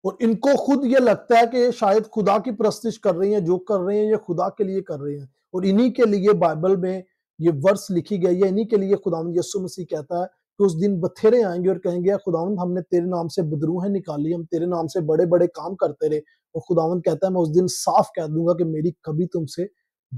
اور ان کو خود یہ لگتا ہے کہ شاید خدا کی پرستش کر رہی ہیں، جو کر رہے ہیں یہ خدا کے لیے کر رہے ہیں، اور انہی کے لیے بائبل میں یہ ورس لکھی گئی ہے، انہی کے لیے خداوند یسوع مسیح کہتا ہے کہ اس دن بتھیرے آئیں گے اور کہیں گے خداوند ہم نے تیرے نام سے بدروہیں نکالی، ہم تیرے نام سے بڑے بڑے کام کرتے رہے، اور خداوند کہتا ہے میں اس دن صاف کہہ دوں گا کہ میری کبھی تم سے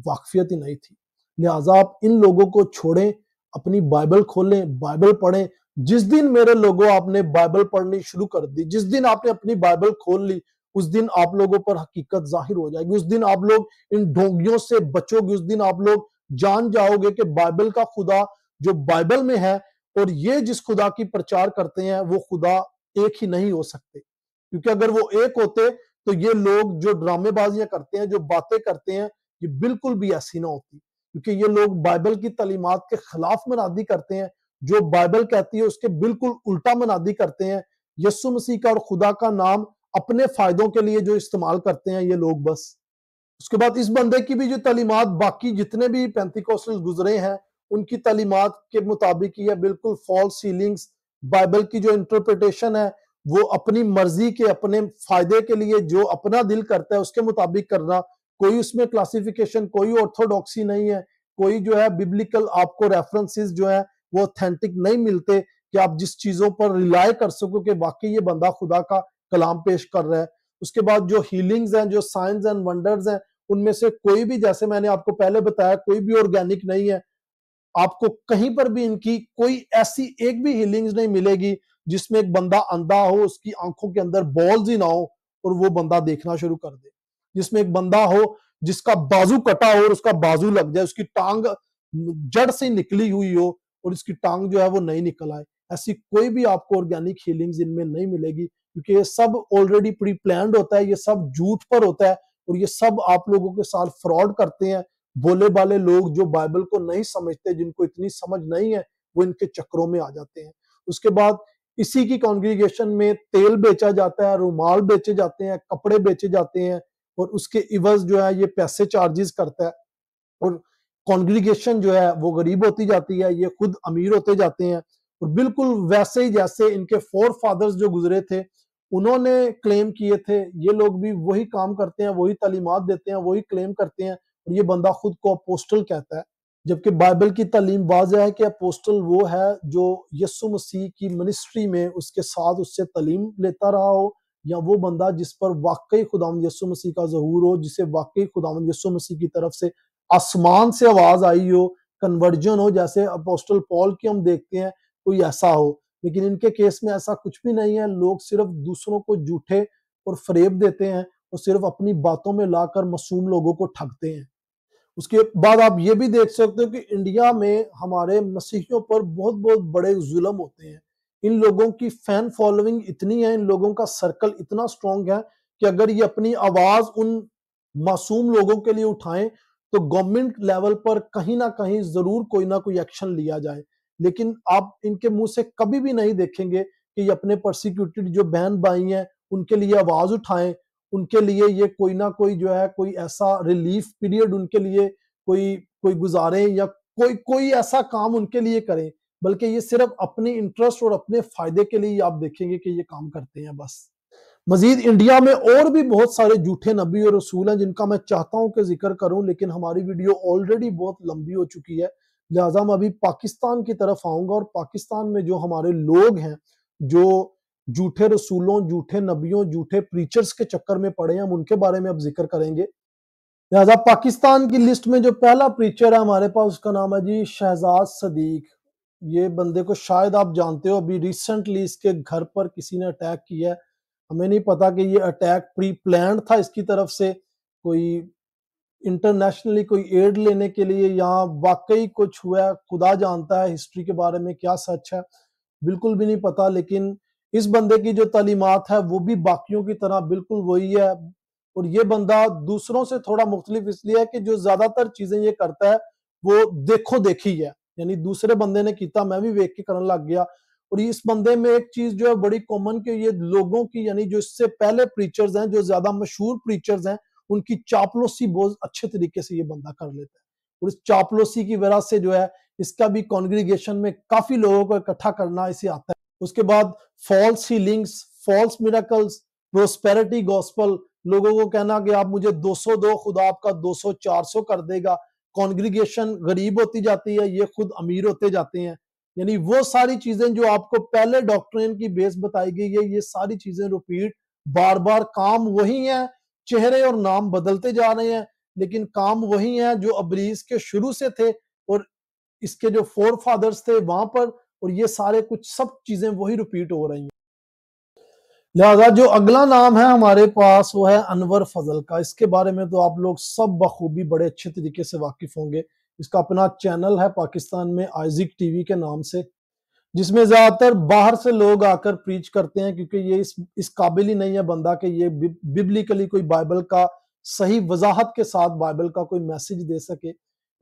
واقفیت ہی نہیں تھی۔ لہٰذا آپ ان لوگوں کو چھوڑیں، اپنی بائبل کھولیں، بائبل پڑھیں۔ جس دن میرے لوگوں آپ نے بائبل پڑھنی شروع کر دی، جس دن آپ نے اپنی بائبل کھول لی، اس دن آپ لوگوں پر حقیقت ظاہر ہو جائے گی، اس دن آپ لوگ ان ڈھونگیوں سے بچو گے، اس دن آپ لوگ جان جاؤ گے کہ بائبل کا خدا جو بائبل میں ہے اور یہ جس خدا کی پرچار کرتے ہیں وہ خدا ایک ہی نہیں ہو سکتے، کیونکہ اگر وہ ایک ہوتے تو یہ لوگ جو ڈرامے بازیاں کرتے ہیں، جو باتیں کرتے ہیں، یہ بالکل بھی ایسی نہ ہوتی، کیونکہ یہ لوگ بائبل کی تعلیمات کے خلاف منادی کرتے ہیں، جو بائبل کہتی ہے اس کے بالکل الٹا منادی کرتے ہیں، یسوع مسیح کا اور خدا کا نام اپنے فائدوں کے لیے جو استعمال کرتے ہیں یہ لوگ بس۔ اس کے بعد اس بندے کی بھی جو تعلیمات باقی جتنے بھی پینتیکوسٹل گزرے ہیں ان کی تعلیمات کے مطابق یہ بالکل فالس ہیلنگز، بائبل کی جو انٹرپریٹیشن ہے وہ اپنی مرضی کے اپنے فائدے کے لیے جو اپنا دل کرتا ہے اس کے مطابق کرنا، کوئی اس میں کلاسیفیکیشن، کوئی آرتھوڈاکسی نہیں ہے، کوئی جو ہے بیبلیکل آپ کو ریفرنسز جو ہے وہ اوتھینٹک نہیں ملتے کہ آپ جس چیزوں پر ریلائے کر سکو کہ واقعی یہ بندہ خدا کا کلام پیش کر رہا ہے۔ اس کے بعد جو ہیلنگز ہیں، جو سائنز اینڈ ونڈرز ہیں، ان میں سے کوئی بھی، جیسے میں نے آپ کو پہلے بتایا، کوئی بھی آرگینک نہیں ہے، آپ کو کہیں پر بھی ان کی کوئی ایسی ایک بھی ہیلنگز نہیں ملے گی جس میں ایک بندہ اندھا ہو، اس کی آنکھوں کے اندر بالز ہی نہ ہو اور وہ بندہ دیکھنا شروع کر دے، جس میں ایک بندہ ہو جس کا بازو کٹا ہو اور اس کا بازو لگ جائے، اس کی ٹانگ جڑ سے نکلی ہوئی ہو اور اس کی ٹانگ جو ہے وہ نہیں نکل آئے، ایسی کوئی بھی آپ کو آرگینک ہیلنگز ان میں نہیں ملے گی، کیونکہ یہ سب آلریڈی پری پلانڈ ہوتا ہے، یہ سب جھوٹ پر ہوتا ہے، اور یہ سب آپ لوگوں کے ساتھ فراڈ کرتے ہیں۔ بولے بالے لوگ جو بائبل کو نہیں سمجھتے، جن کو اتنی سمجھ نہیں ہے، وہ ان کے چکروں میں آ جاتے ہیں۔ اس کے بعد اسی کی کانگریگیشن میں تیل بیچا جاتا ہے، رومال بیچے جاتے ہیں، کپڑے بیچے جاتے ہیں، اور اس کے عوض جو ہے یہ پیسے چارجز کرتا ہے، اور کانگریگیشن جو ہے وہ غریب ہوتی جاتی ہے، یہ خود امیر ہوتے جاتے ہیں، اور بالکل ویسے ہی جیسے ان کے فور فادرز جو گزرے تھے انہوں نے کلیم کیے تھے، یہ لوگ بھی وہی کام کرتے ہیں، وہی تعلیمات دیتے ہیں، وہی کلیم کرتے ہیں، اور یہ بندہ خود کو اپوسٹل کہتا ہے، جبکہ بائبل کی تعلیم واضح ہے کہ اپوسٹل وہ ہے جو یسوع مسیح کی منسٹری میں اس کے ساتھ اس سے تعلیم لیتا رہا ہو، یا وہ بندہ جس پر واقعی خداوند یسوع مسیح کا ظہور ہو، جسے واقعی خداوند یسوع مسیح کی طرف سے آسمان سے آواز آئی ہو، کنورجن ہو، جیسے اپوسٹل پال کی ہم دیکھتے ہیں کوئی ایسا ہو، لیکن ان کے کیس میں ایسا کچھ بھی نہیں ہے، لوگ صرف دوسروں کو جھوٹے اور فریب دیتے ہیں اور صرف اپنی باتوں میں لا کر معصوم لوگوں کو ٹھگتے ہیں۔ اس کے بعد آپ یہ بھی دیکھ سکتے ہو کہ انڈیا میں ہمارے مسیحیوں پر بہت بہت بڑے ظلم ہوتے ہیں، ان لوگوں کی فین فالوئنگ اتنی ہے، ان لوگوں کا سرکل اتنا سٹرونگ ہے کہ اگر یہ اپنی آواز ان معصوم لوگوں کے لیے اٹھائیں تو گورنمنٹ لیول پر کہیں نہ کہیں ضرور کوئی نہ کوئی ایکشن لیا جائے، لیکن آپ ان کے منہ سے کبھی بھی نہیں دیکھیں گے کہ یہ اپنے پرسیکیوٹڈ جو بہن بھائی ہیں ان کے لیے آواز اٹھائیں، ان کے لیے یہ کوئی نہ کوئی جو ہے کوئی ایسا ریلیف پیریڈ ان کے لیے کوئی گزاریں، یا کوئی ایسا کام ان کے لیے کریں، بلکہ یہ صرف اپنی انٹرسٹ اور اپنے فائدے کے لیے آپ دیکھیں گے کہ یہ کام کرتے ہیں بس۔ مزید انڈیا میں اور بھی بہت سارے جھوٹے نبی اور رسول ہیں جن کا میں چاہتا ہوں کہ ذکر کروں، لیکن ہماری ویڈیو آلریڈی بہت لمبی ہو چکی ہے، لہٰذا میں ابھی پاکستان کی طرف آؤں گا، اور پاکستان میں جو ہمارے لوگ ہیں جو جھوٹے رسولوں، جھوٹے نبیوں، جھوٹے پریچرز کے چکر میں پڑے ہیں، ہم ان کے بارے میں اب ذکر کریں گے۔ لہٰذا پاکستان کی لسٹ میں جو پہلا پریچر ہے ہمارے پاس، اس کا نام ہے جی شہزاد صدیق۔ یہ بندے کو شاید آپ جانتے ہو، ابھی ریسنٹلی اس کے گھر پر کسی نے اٹیک کیا ہے۔ ہمیں نہیں پتا کہ یہ اٹیک پری پلانڈ تھا اس کی طرف سے، کوئی انٹرنیشنلی کوئی ایڈ لینے کے لیے، یا واقعی کچھ ہوا ہے۔ خدا جانتا ہے ہسٹری کے بارے میں کیا سچ ہے، بالکل بھی نہیں پتا۔ لیکن اس بندے کی جو تعلیمات ہے وہ بھی باقیوں کی طرح بالکل وہی ہے، اور یہ بندہ دوسروں سے تھوڑا مختلف اس لیے ہے کہ جو زیادہ تر چیزیں یہ کرتا ہے وہ دیکھو دیکھی ہے، یعنی دوسرے بندے نے کیتا میں بھی ویک کے کرنے لگ گیا۔ اور اس بندے میں ایک چیز جو ہے بڑی کامن، کہ یہ لوگوں کی، یعنی جو اس سے پہلے پریچرز ہیں، جو زیادہ مشہور پریچرز ہیں، ان کی چاپلوسی بہت اچھے طریقے سے یہ بندہ کر لیتا ہے۔ اور اس چاپلوسی کی وجہ سے جو ہے اس کا بھی کانگریگیشن میں کافی لوگوں کو اکٹھا کرنا اسے آتا ہے۔ اس کے بعد فالس ہیلنگز، فالس میراکلز، پروسپیرٹی گوسپل، لوگوں کو کہنا کہ آپ مجھے 200 دو، خدا آپ کا 200 400 کر دے گا۔ کانگریگیشن غریب ہوتی جاتی ہے، یہ خود امیر ہوتے جاتے ہیں۔ یعنی وہ ساری چیزیں جو آپ کو پہلے ڈاکٹرین کی بیس بتائی گئی ہے، یہ ساری چیزیں ریپیٹ بار بار، کام وہی ہیں، چہرے اور نام بدلتے جا رہے ہیں، لیکن کام وہی ہیں جو ابلیس کے شروع سے تھے، اور اس کے جو فور فادرز تھے وہاں پر، اور یہ سارے کچھ سب چیزیں وہی ریپیٹ ہو رہی ہیں۔ لہذا جو اگلا نام ہے ہمارے پاس وہ ہے انور فضل کا۔ اس کے بارے میں تو آپ لوگ سب بخوبی بڑے اچھے طریقے سے واقف ہوں گے۔ اس کا اپنا چینل ہے پاکستان میں، آئزک ٹی وی کے نام سے، جس میں زیادہ تر باہر سے لوگ آ کر پریچ کرتے ہیں، کیونکہ یہ اس قابل ہی نہیں ہے بندہ کہ یہ ببلیکلی کوئی بائبل کا صحیح وضاحت کے ساتھ بائبل کا کوئی میسج دے سکے۔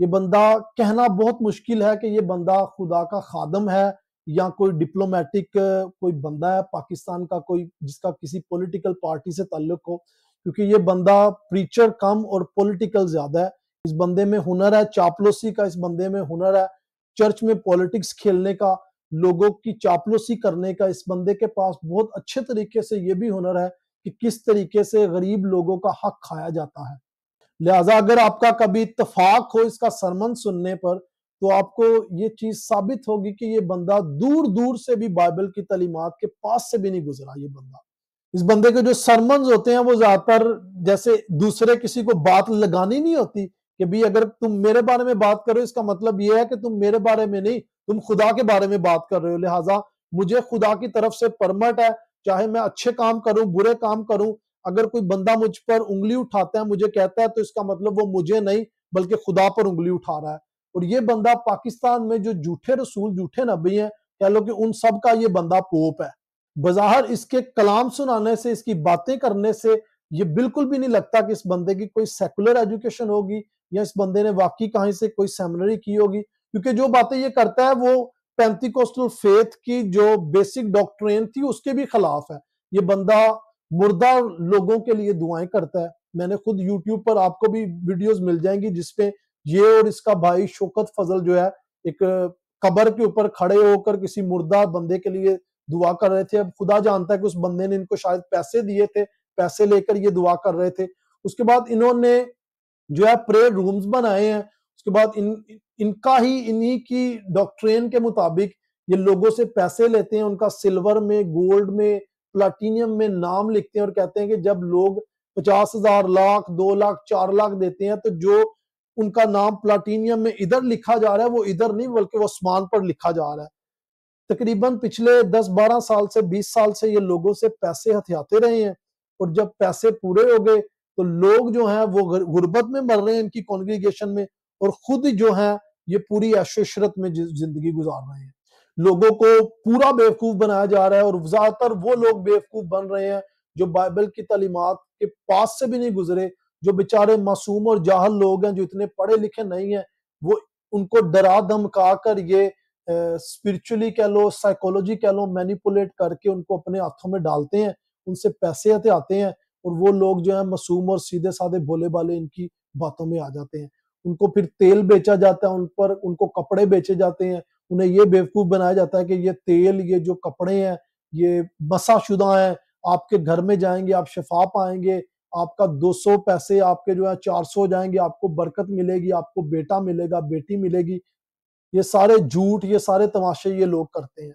یہ بندہ کہنا بہت مشکل ہے کہ یہ بندہ خدا کا خادم ہے یا کوئی ڈپلومیٹک کوئی بندہ ہے پاکستان کا، کوئی جس کا کسی پولیٹیکل پارٹی سے تعلق ہو، کیونکہ یہ بندہ پریچر کم اور پولیٹیکل زیادہ ہے۔ اس بندے میں ہنر ہے چاپلوسی کا، اس بندے میں ہنر ہے چرچ میں پولیٹکس کھیلنے کا، لوگوں کی چاپلوسی کرنے کا۔ اس بندے کے پاس بہت اچھے طریقے سے یہ بھی ہنر ہے کہ کس طریقے سے غریب لوگوں کا حق کھایا جاتا ہے۔ لہٰذا اگر آپ کا کبھی اتفاق ہو اس کا سرمن سننے پر، تو آپ کو یہ چیز ثابت ہوگی کہ یہ بندہ دور دور سے بھی بائبل کی تعلیمات کے پاس سے بھی نہیں گزرا۔ یہ بندہ، اس بندے کے جو سرمنز ہوتے ہیں وہ زیادہ تر جیسے دوسرے کسی کو بات لگانی نہیں ہوتی کہ بھی اگر تم میرے بارے میں بات کرو، اس کا مطلب یہ ہے کہ تم میرے بارے میں نہیں، تم خدا کے بارے میں بات کر رہے ہو۔ لہٰذا مجھے خدا کی طرف سے پرمٹ ہے، چاہے میں اچھے کام کروں برے کام کروں، اگر کوئی بندہ مجھ پر انگلی اٹھاتا ہے، مجھے کہتا ہے، تو اس کا مطلب وہ مجھے نہیں بلکہ خدا پر انگلی اٹھا رہا ہے۔ اور یہ بندہ پاکستان میں جو جھوٹے رسول، جھوٹے نبی ہیں، کہہ لو کہ ان سب کا یہ بندہ پوپ ہے۔ بظاہر اس کے کلام سنانے سے، اس کی باتیں کرنے سے یہ بالکل بھی نہیں لگتا کہ اس بندے کی کوئی سیکولر ایجوکیشن ہوگی، یا اس بندے نے واقعی کہیں سے کوئی سیمنری کی ہوگی، کیونکہ جو باتیں یہ کرتا ہے وہ پینتیکوسٹل فیتھ کی جو بیسک ڈاکٹرین تھی اس کے بھی خلاف ہے۔ یہ بندہ مردہ لوگوں کے لیے دعائیں کرتا ہے۔ میں نے خود یوٹیوب پر آپ کو بھی ویڈیوز مل جائیں گی جس پہ یہ اور اس کا بھائی شوکت فضل جو ہے ایک قبر کے اوپر کھڑے ہو کر کسی مردہ بندے کے لیے دعا کر رہے تھے۔ اب خدا جانتا ہے کہ اس بندے نے ان کو شاید پیسے دیے تھے، پیسے لے کر یہ دعا کر رہے تھے۔ اس کے بعد انہوں نے جو ہے پریئر رومز بنائے ہیں، اس کے بعد ان کا ہی انہی کی ڈاکٹرین کے مطابق یہ لوگوں سے پیسے لیتے ہیں، ان کا سلور میں، گولڈ میں، پلاٹینیم میں نام لکھتے ہیں، اور کہتے ہیں کہ جب لوگ 50,000 لاکھ 2 لاکھ 4 لاکھ دیتے ہیں تو جو ان کا نام پلاٹینیم میں ادھر لکھا جا رہا ہے وہ ادھر نہیں بلکہ وہ آسمان پر لکھا جا رہا ہے۔ تقریباً پچھلے 10-12 سال سے 20 سال سے یہ لوگوں سے پیسے ہتھیاتے رہے ہیں، اور جب پیسے پورے ہو گئے تو لوگ جو ہیں وہ غربت میں مر رہے ہیں ان کی کانگریگیشن میں، اور خود جو ہیں یہ پوری عیش و عشرت میں زندگی گزار رہے ہیں۔ لوگوں کو پورا بیوقوف بنایا جا رہا ہے، اور زیادہ تر وہ لوگ بیوقوف بن رہے ہیں جو بائبل کی تعلیمات کے پاس سے بھی نہیں گزرے، جو بیچارے معصوم اور جاہل لوگ ہیں جو اتنے پڑھے لکھے نہیں ہیں، وہ ان کو ڈرا دھمکا کر یہ اسپرچولی کہہ لو، سائیکولوجی کہہ لو، مینیپولیٹ کر کے ان کو اپنے ہاتھوں میں ڈالتے ہیں، ان سے پیسے ہتھیاتے ہیں، اور وہ لوگ جو ہیں معصوم اور سیدھے سادھے بھولے بالے ان کی باتوں میں آ جاتے ہیں۔ ان کو پھر تیل بیچا جاتا ہے، ان کو کپڑے بیچے جاتے ہیں، انہیں یہ بیوقوف بنایا جاتا ہے کہ یہ تیل، یہ جو کپڑے ہیں یہ مسح شدہ ہیں، آپ کے گھر میں جائیں گے آپ شفا پائیں گے، آپ کا 200 پیسے آپ کے جو ہے 400 ہو جائیں گے، آپ کو برکت ملے گی، آپ کو بیٹا ملے گا، بیٹی ملے گی۔ یہ سارے جھوٹ، یہ سارے تماشے یہ لوگ کرتے ہیں۔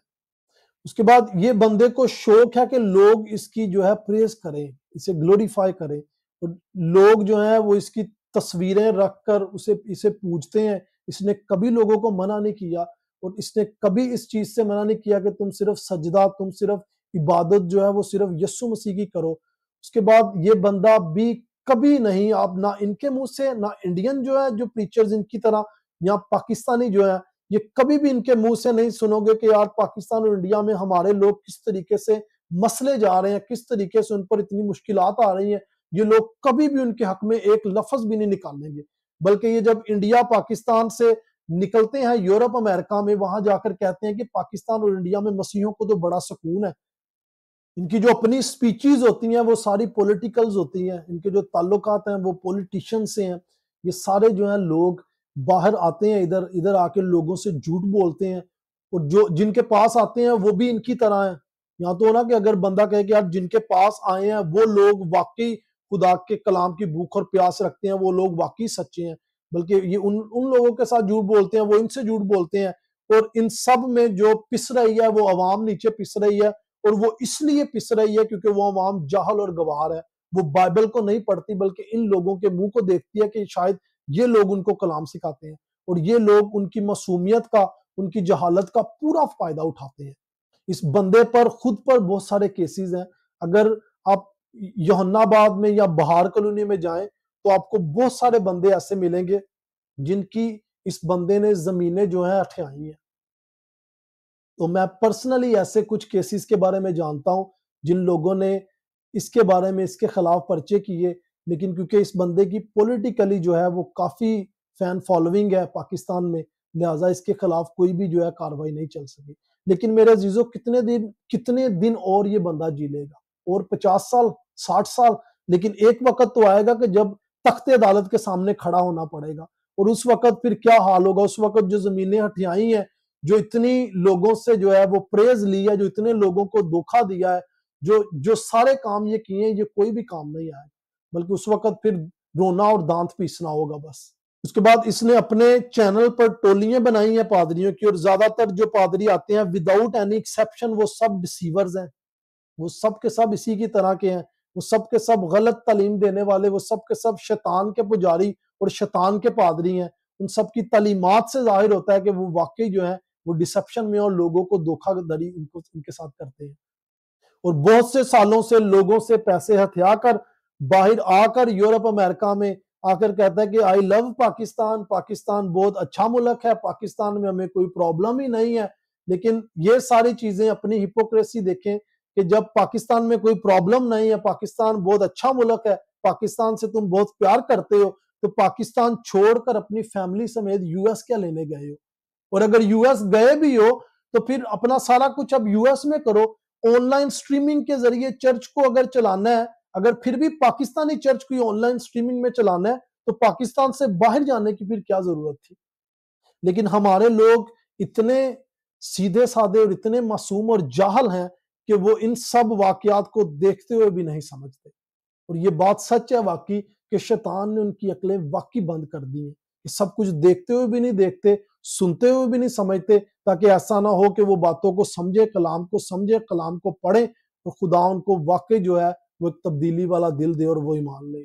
اس کے بعد یہ بندے کو شوق ہے کہ لوگ اس کی جو ہے پریز کریں، اسے گلوریفائی کریں، اور لوگ جو ہیں وہ اس کی تصویریں رکھ کر اسے پوجتے ہیں۔ اس نے کبھی لوگوں کو منع نہیں کیا، اور اس نے کبھی اس چیز سے منع نہیں کیا کہ تم صرف سجدہ، تم صرف عبادت جو ہے وہ صرف یسوع مسیح کی کرو۔ اس کے بعد یہ بندہ بھی کبھی نہیں، آپ نہ ان کے منہ سے، نہ انڈین جو ہے جو پریچرز ان کی طرح یا پاکستانی جو ہے، یہ کبھی بھی ان کے منہ سے نہیں سنو گے کہ یار پاکستان اور انڈیا میں ہمارے لوگ کس طریقے سے مسئلے جا رہے ہیں، کس طریقے سے ان پر اتنی مشکلات آ رہی ہیں۔ یہ لوگ کبھی بھی ان کے حق میں ایک لفظ بھی نہیں نکالیں گے، بلکہ یہ جب انڈیا پاکستان سے نکلتے ہیں یورپ امریکہ میں، وہاں جا کر کہتے ہیں کہ پاکستان اور انڈیا میں مسیحیوں کو تو بڑا سکون ہے۔ ان کی جو اپنی سپیچز ہوتی ہیں وہ ساری پولیٹیکلز ہوتی ہیں، ان کے جو تعلقات ہیں وہ پولیٹیشن سے ہیں۔ یہ سارے جو ہیں لوگ باہر آتے ہیں، ادھر آ کے لوگوں سے جھوٹ بولتے ہیں، اور جن کے پاس آتے ہیں وہ بھی ان کی طرح ہیں۔ یہاں تو نا کہ اگر بندہ کہے کہ یار جن کے پاس آئے ہیں وہ لوگ واقعی خدا کے کلام کی بھوک اور پیاس رکھتے ہیں، وہ لوگ واقعی سچے ہیں، بلکہ یہ ان لوگوں کے ساتھ جھوٹ بولتے ہیں، وہ ان سے جھوٹ بولتے ہیں، اور ان سب میں جو پس رہی ہے وہ عوام نیچے پس رہی ہے، اور وہ اس لیے پس رہی ہے کیونکہ وہ عوام جاہل اور گوار ہے، وہ بائبل کو نہیں پڑھتی بلکہ ان لوگوں کے منہ کو دیکھتی ہے کہ شاید یہ لوگ ان کو کلام سکھاتے ہیں، اور یہ لوگ ان کی معصومیت کا، ان کی جہالت کا پورا فائدہ اٹھاتے ہیں۔ اس بندے پر خود پر بہت سارے کیسز ہیں۔ اگر آپ یوحنا آباد میں یا بہار کالونی میں جائیں تو آپ کو بہت سارے بندے ایسے ملیں گے جن کی اس بندے نے زمینیں جو ہیں اٹھائی ہیں۔ تو میں پرسنلی ایسے کچھ کیسز کے بارے میں جانتا ہوں جن لوگوں نے اس کے بارے میں اس کے خلاف پرچے کیے، لیکن کیونکہ اس بندے کی پولیٹیکلی جو ہے وہ کافی فین فالوئنگ ہے پاکستان میں، لہٰذا اس کے خلاف کوئی بھی جو ہے کاروائی نہیں چل سکی۔ لیکن میرے عزیزو، کتنے دن اور یہ بندہ جی لے گا؟ اور 50 سال، 60 سال؟ لیکن ایک وقت تو آئے گا کہ جب تخت عدالت کے سامنے کھڑا ہونا پڑے گا، اور اس وقت پھر کیا حال ہوگا؟ اس وقت جو زمینیں ہٹھیائی ہیں، جو اتنی لوگوں سے جو ہے وہ پریز لی ہے، جو اتنے لوگوں کو دھوکہ دیا ہے، جو سارے کام یہ کیے ہیں، یہ کوئی بھی کام نہیں آئے، بلکہ اس وقت پھر رونا اور دانت پیسنا ہوگا بس۔ اس کے بعد اس نے اپنے چینل پر ٹولیاں بنائی ہیں پادریوں کی، اور زیادہ تر جو پادری آتے ہیں وداؤٹ اینی ایکسیپشن وہ سب ڈسیورز ہیں، وہ سب کے سب اسی کی طرح کے ہیں، وہ سب کے سب غلط تعلیم دینے والے، وہ سب کے سب شیطان کے پجاری اور شیطان کے پادری ہیں۔ ان سب کی تعلیمات سے ظاہر ہوتا ہے کہ وہ واقعی جو ہیں وہ ڈسیپشن میں اور لوگوں کو دھوکہ دڑی ان کے ساتھ کرتے ہیں، اور بہت سے سالوں سے لوگوں سے پیسے ہتھیا کر باہر آ کر یورپ امریکہ میں آ کر کہتا ہے کہ آئی لو پاکستان، پاکستان بہت اچھا ملک ہے، پاکستان میں ہمیں کوئی پرابلم ہی نہیں ہے۔ لیکن یہ ساری چیزیں اپنی ہپوکریسی دیکھیں کہ جب پاکستان میں کوئی پرابلم نہیں ہے، پاکستان بہت اچھا ملک ہے، پاکستان سے تم بہت پیار کرتے ہو، تو پاکستان چھوڑ کر اپنی فیملی سمیت یو ایس کیا لینے گئے ہو؟ اور اگر یو ایس گئے بھی ہو تو پھر اپنا سارا کچھ اب یو ایس میں کرو، آن لائن سٹریمنگ کے ذریعے چرچ کو اگر چلانا ہے، اگر پھر بھی پاکستانی چرچ کو آن لائن سٹریمنگ میں چلانا ہے تو پاکستان سے باہر جانے کی پھر کیا ضرورت تھی؟ لیکن ہمارے لوگ اتنے سیدھے سادے اور اتنے معصوم اور جاہل ہیں کہ وہ ان سب واقعات کو دیکھتے ہوئے بھی نہیں سمجھتے، اور یہ بات سچ ہے واقعی کہ شیطان نے ان کی عقلیں واقعی بند کر دی ہیں، کہ سب کچھ دیکھتے ہوئے بھی نہیں دیکھتے، سنتے ہوئے بھی نہیں سمجھتے، تاکہ ایسا نہ ہو کہ وہ باتوں کو سمجھے، کلام کو سمجھے، کلام کو پڑھیں، اور خدا ان کو واقعی جو ہے وہ ایک تبدیلی والا دل دے اور وہ ایمان لے۔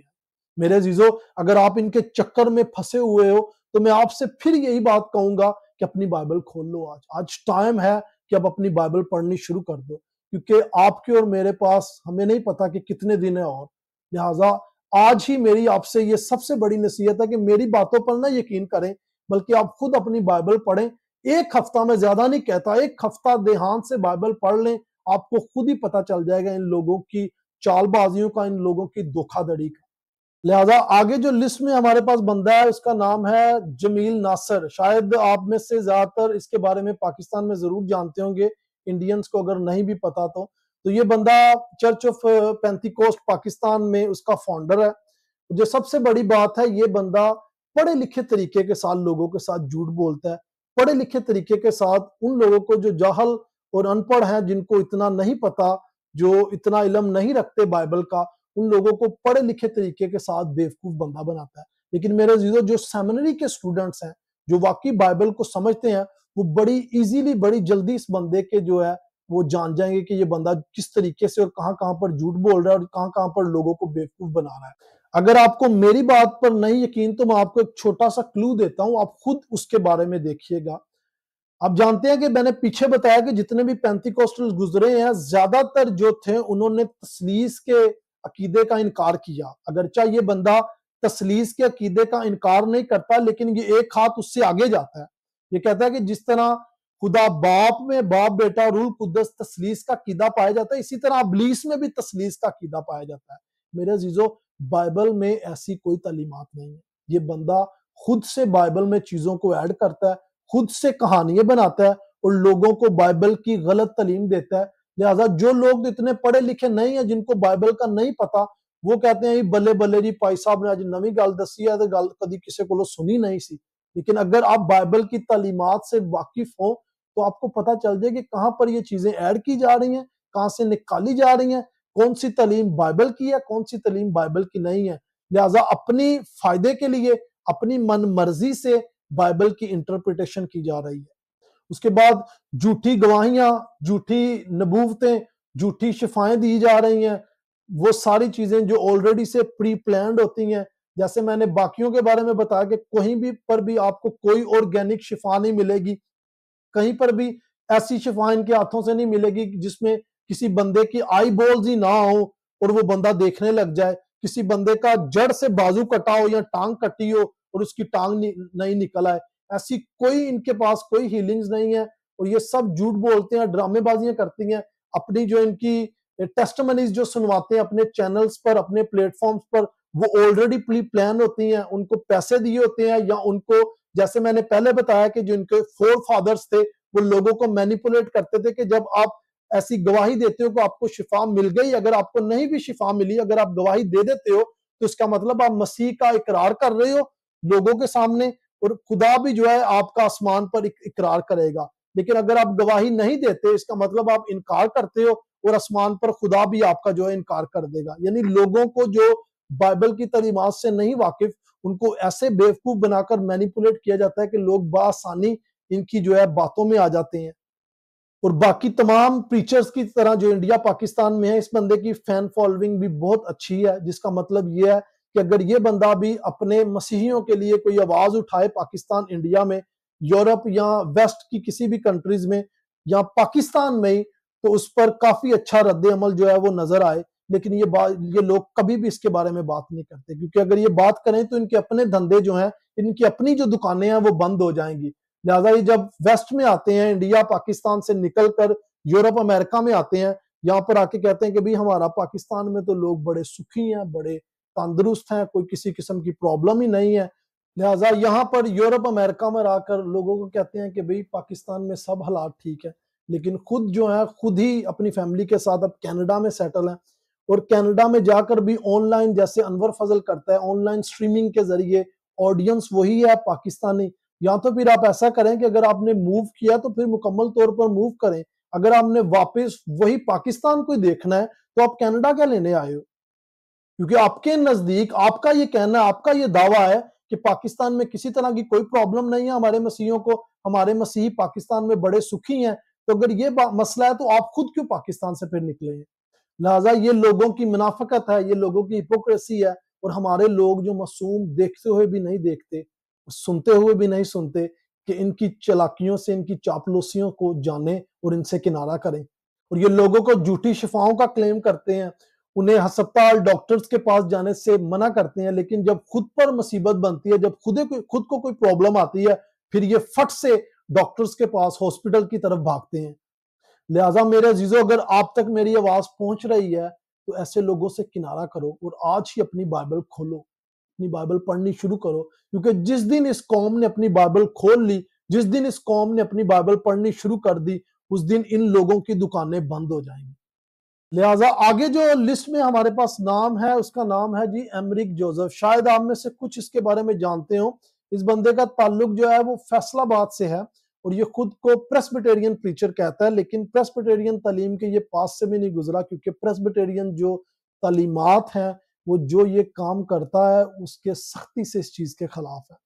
میرے عزیزو، اگر آپ ان کے چکر میں پھنسے ہوئے ہو تو میں آپ سے پھر یہی بات کہوں گا کہ اپنی بائبل کھول لو۔ آج ٹائم ہے کہ اب اپنی بائبل پڑھنی شروع کر دو، کیونکہ آپ کے اور میرے پاس ہمیں نہیں پتا کہ کتنے دن ہیں، اور لہٰذا آج ہی میری آپ سے یہ سب سے بڑی نصیحت ہے کہ میری باتوں پر نہ یقین کریں، بلکہ آپ خود اپنی بائبل پڑھیں۔ ایک ہفتہ میں زیادہ نہیں کہتا، ایک ہفتہ دھیان سے بائبل پڑھ لیں، آپ کو خود ہی پتا چل جائے گا ان لوگوں کی چال بازیوں کا، ان لوگوں کی دھوکہ دڑی کا۔ لہٰذا آگے جو لسٹ میں ہمارے پاس بندہ ہے اس کا نام ہے جمیل ناصر۔ شاید آپ میں سے زیادہ تر اس کے بارے میں پاکستان میں ضرور جانتے ہوں گے، انڈینز کو اگر نہیں بھی پتا تو یہ بندہ چرچ آف پینتیکوسٹ پاکستان میں اس کا فاؤنڈر ہے۔ جو سب سے بڑی بات ہے، یہ بندہ پڑھے لکھے طریقے کے ساتھ لوگوں کے ساتھ جھوٹ بولتا ہے، پڑھے لکھے طریقے کے ساتھ ان لوگوں کو جو جاہل اور ان پڑھ ہیں، جن کو اتنا نہیں پتا، جو اتنا علم نہیں رکھتے بائبل کا، ان لوگوں کو پڑھے لکھے طریقے کے ساتھ بیوقوف بندہ بناتا ہے۔ لیکن میرے عزیزو، جو سیمنری کے سٹوڈنٹس ہیں، جو واقعی بائبل کو سمجھتے ہیں، وہ بڑی ایزیلی، بڑی جلدی اس بندے کے جو ہے وہ جان جائیں گے کہ یہ بندہ کس طریقے سے اور کہاں کہاں پر جھوٹ بول رہا ہے اور کہاں کہاں پر لوگوں کو بیوقوف بنا رہا ہے۔ اگر آپ کو میری بات پر نہیں یقین تو میں آپ کو ایک چھوٹا سا کلو دیتا ہوں، آپ خود اس کے بارے میں دیکھیے گا۔ آپ جانتے ہیں کہ میں نے پیچھے بتایا کہ جتنے بھی پینتیکوسٹل گزرے ہیں زیادہ تر جو تھے انہوں نے تثلیث کے عقیدے کا انکار کیا، اگرچہ یہ بندہ تثلیث کے عقیدے کا انکار نہیں کرتا لیکن یہ ایک ہاتھ اس سے آگے جاتا ہے۔ یہ کہتا ہے کہ جس طرح خدا باپ میں باپ بیٹا روح القدس تثلیث کا عقیدہ پایا جاتا ہے، اسی طرح ابلیس میں بھی تثلیث کا عقیدہ پایا جاتا ہے۔ میرے عزیزو، بائبل میں ایسی کوئی تعلیمات نہیں ہے، یہ بندہ خود سے بائبل میں چیزوں کو ایڈ کرتا ہے، خود سے کہانیاں بناتا ہے اور لوگوں کو بائبل کی غلط تعلیم دیتا ہے۔ لہٰذا جو لوگ اتنے پڑھے لکھے نہیں ہیں، جن کو بائبل کا نہیں پتا، وہ کہتے ہیں بلے بلے جی پائی صاحب نے آج نویں گل دسی ہے تو گل کدی کسی کو سنی نہیں سی۔ لیکن اگر آپ بائبل کی تعلیمات سے واقف ہوں تو آپ کو پتہ چل جائے کہ کہاں پر یہ چیزیں ایڈ کی جا رہی ہیں، کہاں سے نکالی جا رہی ہیں، کون سی تعلیم بائبل کی ہے، کون سی تعلیم بائبل کی نہیں ہے۔ لہٰذا اپنی فائدے کے لیے اپنی من مرضی سے بائبل کی انٹرپریٹیشن کی جا رہی ہے۔ اس کے بعد جھوٹی گواہیاں، جھوٹی نبوتیں، جھوٹی شفائیں دی جا رہی ہیں، وہ ساری چیزیں جو آلریڈی سے پری پلانڈ ہوتی ہیں۔ جیسے میں نے باقیوں کے بارے میں بتایا کہ کہیں بھی پر بھی آپ کو کوئی آرگینک شفا نہیں ملے گی، کہیں پر بھی ایسی شفا ان کے ہاتھوں سے نہیں ملے گی جس میں کسی بندے کی آئی بولز ہی نہ ہو اور وہ بندہ دیکھنے لگ جائے، کسی بندے کا جڑ سے بازو کٹا ہو یا ٹانگ کٹی ہو اور اس کی ٹانگ نہیں نکل آئے، ایسی کوئی ان کے پاس کوئی ہیلنگز نہیں ہے۔ اور یہ سب جھوٹ بولتے ہیں، ڈرامے بازیاں کرتی ہیں، اپنی جو ان کی ٹیسٹمنیز جو سنواتے ہیں اپنے چینلز پر، اپنے پلیٹ فارمز پر، وہ آلریڈی پری پلان ہوتی ہیں، ان کو پیسے دیے ہوتے ہیں، یا ان کو جیسے میں نے پہلے بتایا کہ جو ان کے فور فادرز تھے وہ لوگوں کو مینیپولیٹ کرتے تھے کہ جب آپ ایسی گواہی دیتے ہو کہ آپ کو شفا مل گئی، اگر آپ کو نہیں بھی شفا ملی، اگر آپ گواہی دے دیتے ہو تو اس کا مطلب آپ مسیح کا اقرار کر رہے ہو لوگوں کے سامنے، اور خدا بھی جو ہے آپ کا آسمان پر اقرار کرے گا۔ لیکن اگر آپ گواہی نہیں دیتے اس کا مطلب آپ انکار کرتے ہو اور آسمان پر خدا بھی آپ کا جو ہے انکار کر دے گا۔ یعنی لوگوں کو جو بائبل کی تعلیمات سے نہیں واقف، ان کو ایسے بیوقوف بنا کر مینیپولیٹ کیا جاتا ہے کہ لوگ بآسانی ان کی جو ہے باتوں میں آ جاتے ہیں۔ اور باقی تمام پریچرز کی طرح جو انڈیا پاکستان میں ہے، اس بندے کی فین فالوئنگ بھی بہت اچھی ہے، جس کا مطلب یہ ہے کہ اگر یہ بندہ بھی اپنے مسیحیوں کے لیے کوئی آواز اٹھائے پاکستان، انڈیا میں، یورپ یا ویسٹ کی کسی بھی کنٹریز میں یا پاکستان میں ہی، تو اس پر کافی اچھا رد عمل جو ہے وہ نظر آئے۔ لیکن یہ لوگ کبھی بھی اس کے بارے میں بات نہیں کرتے، کیونکہ اگر یہ بات کریں تو ان کے اپنے دھندے جو ہیں، ان کی اپنی جو دکانیں ہیں وہ بند ہو جائیں گی۔ لہٰذا یہ جب ویسٹ میں آتے ہیں، انڈیا پاکستان سے نکل کر یورپ امریکہ میں آتے ہیں، یہاں پر آ کے کہتے ہیں کہ بھئی ہمارا پاکستان میں تو لوگ بڑے سکھی ہیں، بڑے تندرست ہیں، کوئی کسی قسم کی پرابلم ہی نہیں ہے۔ لہٰذا یہاں پر یورپ امریکہ میں آ کر لوگوں کو کہتے ہیں کہ بھئی پاکستان میں سب حالات ٹھیک ہے، لیکن خود جو ہے خود ہی اپنی فیملی کے ساتھ اب کینیڈا میں سیٹل ہیں، اور کینیڈا میں جا کر بھی آن لائن جیسے انور فضل کرتا ہے، آن لائن سٹریمنگ کے ذریعے آڈینس وہی ہے پاکستانی۔ یا تو پھر آپ ایسا کریں کہ اگر آپ نے موو کیا تو پھر مکمل طور پر موو کریں، اگر آپ نے واپس وہی پاکستان کو دیکھنا ہے تو آپ کینیڈا کیا لینے آئے ہو؟ کیونکہ آپ کے نزدیک آپ کا یہ کہنا ہے، آپ کا یہ دعویٰ ہے کہ پاکستان میں کسی طرح کی کوئی پرابلم نہیں ہے، ہمارے مسیحیوں کو، ہمارے مسیحی پاکستان میں بڑے سکھی ہیں، تو اگر یہ مسئلہ ہے تو آپ خود کیوں پاکستان سے پھر نکلے ہیں؟ لہٰذا یہ لوگوں کی منافقت ہے، یہ لوگوں کی ہپوکریسی ہے، اور ہمارے لوگ جو معصوم دیکھتے ہوئے بھی نہیں دیکھتے، سنتے ہوئے بھی نہیں سنتے، کہ ان کی چلاکیوں سے، ان کی چاپلوسیوں کو جانیں اور ان سے کنارہ کریں۔ اور یہ لوگوں کو جھوٹی شفاؤں کا کلیم کرتے ہیں، انہیں ہسپتال ڈاکٹرز کے پاس جانے سے منع کرتے ہیں، لیکن جب خود پر مصیبت بنتی ہے، جب خود کو کوئی پرابلم آتی ہے، پھر یہ فٹ سے ڈاکٹرز کے پاس، ہاسپٹل کی طرف بھاگتے ہیں۔ لہٰذا میرے عزیزو، اگر آپ تک میری آواز پہنچ رہی ہے تو ایسے لوگوں سے کنارہ کرو اور آج ہی اپنی بائبل کھولو، اپنی بائبل پڑھنی شروع کرو، کیونکہ جس دن اس قوم نے اپنی بائبل کھول لی، جس دن اس قوم نے اپنی بائبل پڑھنی شروع کر دی، اس دن ان لوگوں کی دکانیں بند ہو جائیں گی۔ لہٰذا آگے جو لسٹ میں ہمارے پاس نام ہے، اس کا نام ہے جی ایمرک جوزف۔ شاید آپ میں سے کچھ اس کے بارے میں جانتے ہوں۔ اس بندے کا تعلق جو ہے وہ فیصل آباد سے ہے، اور یہ خود کو پریسبیٹیرین پریچر کہتا ہے، لیکن پریسبیٹیرین تعلیم کے یہ پاس سے بھی نہیں گزرا، کیونکہ پریسبیٹیرین جو تعلیمات ہیں، وہ جو یہ کام کرتا ہے اس کے سختی سے اس چیز کے خلاف ہے۔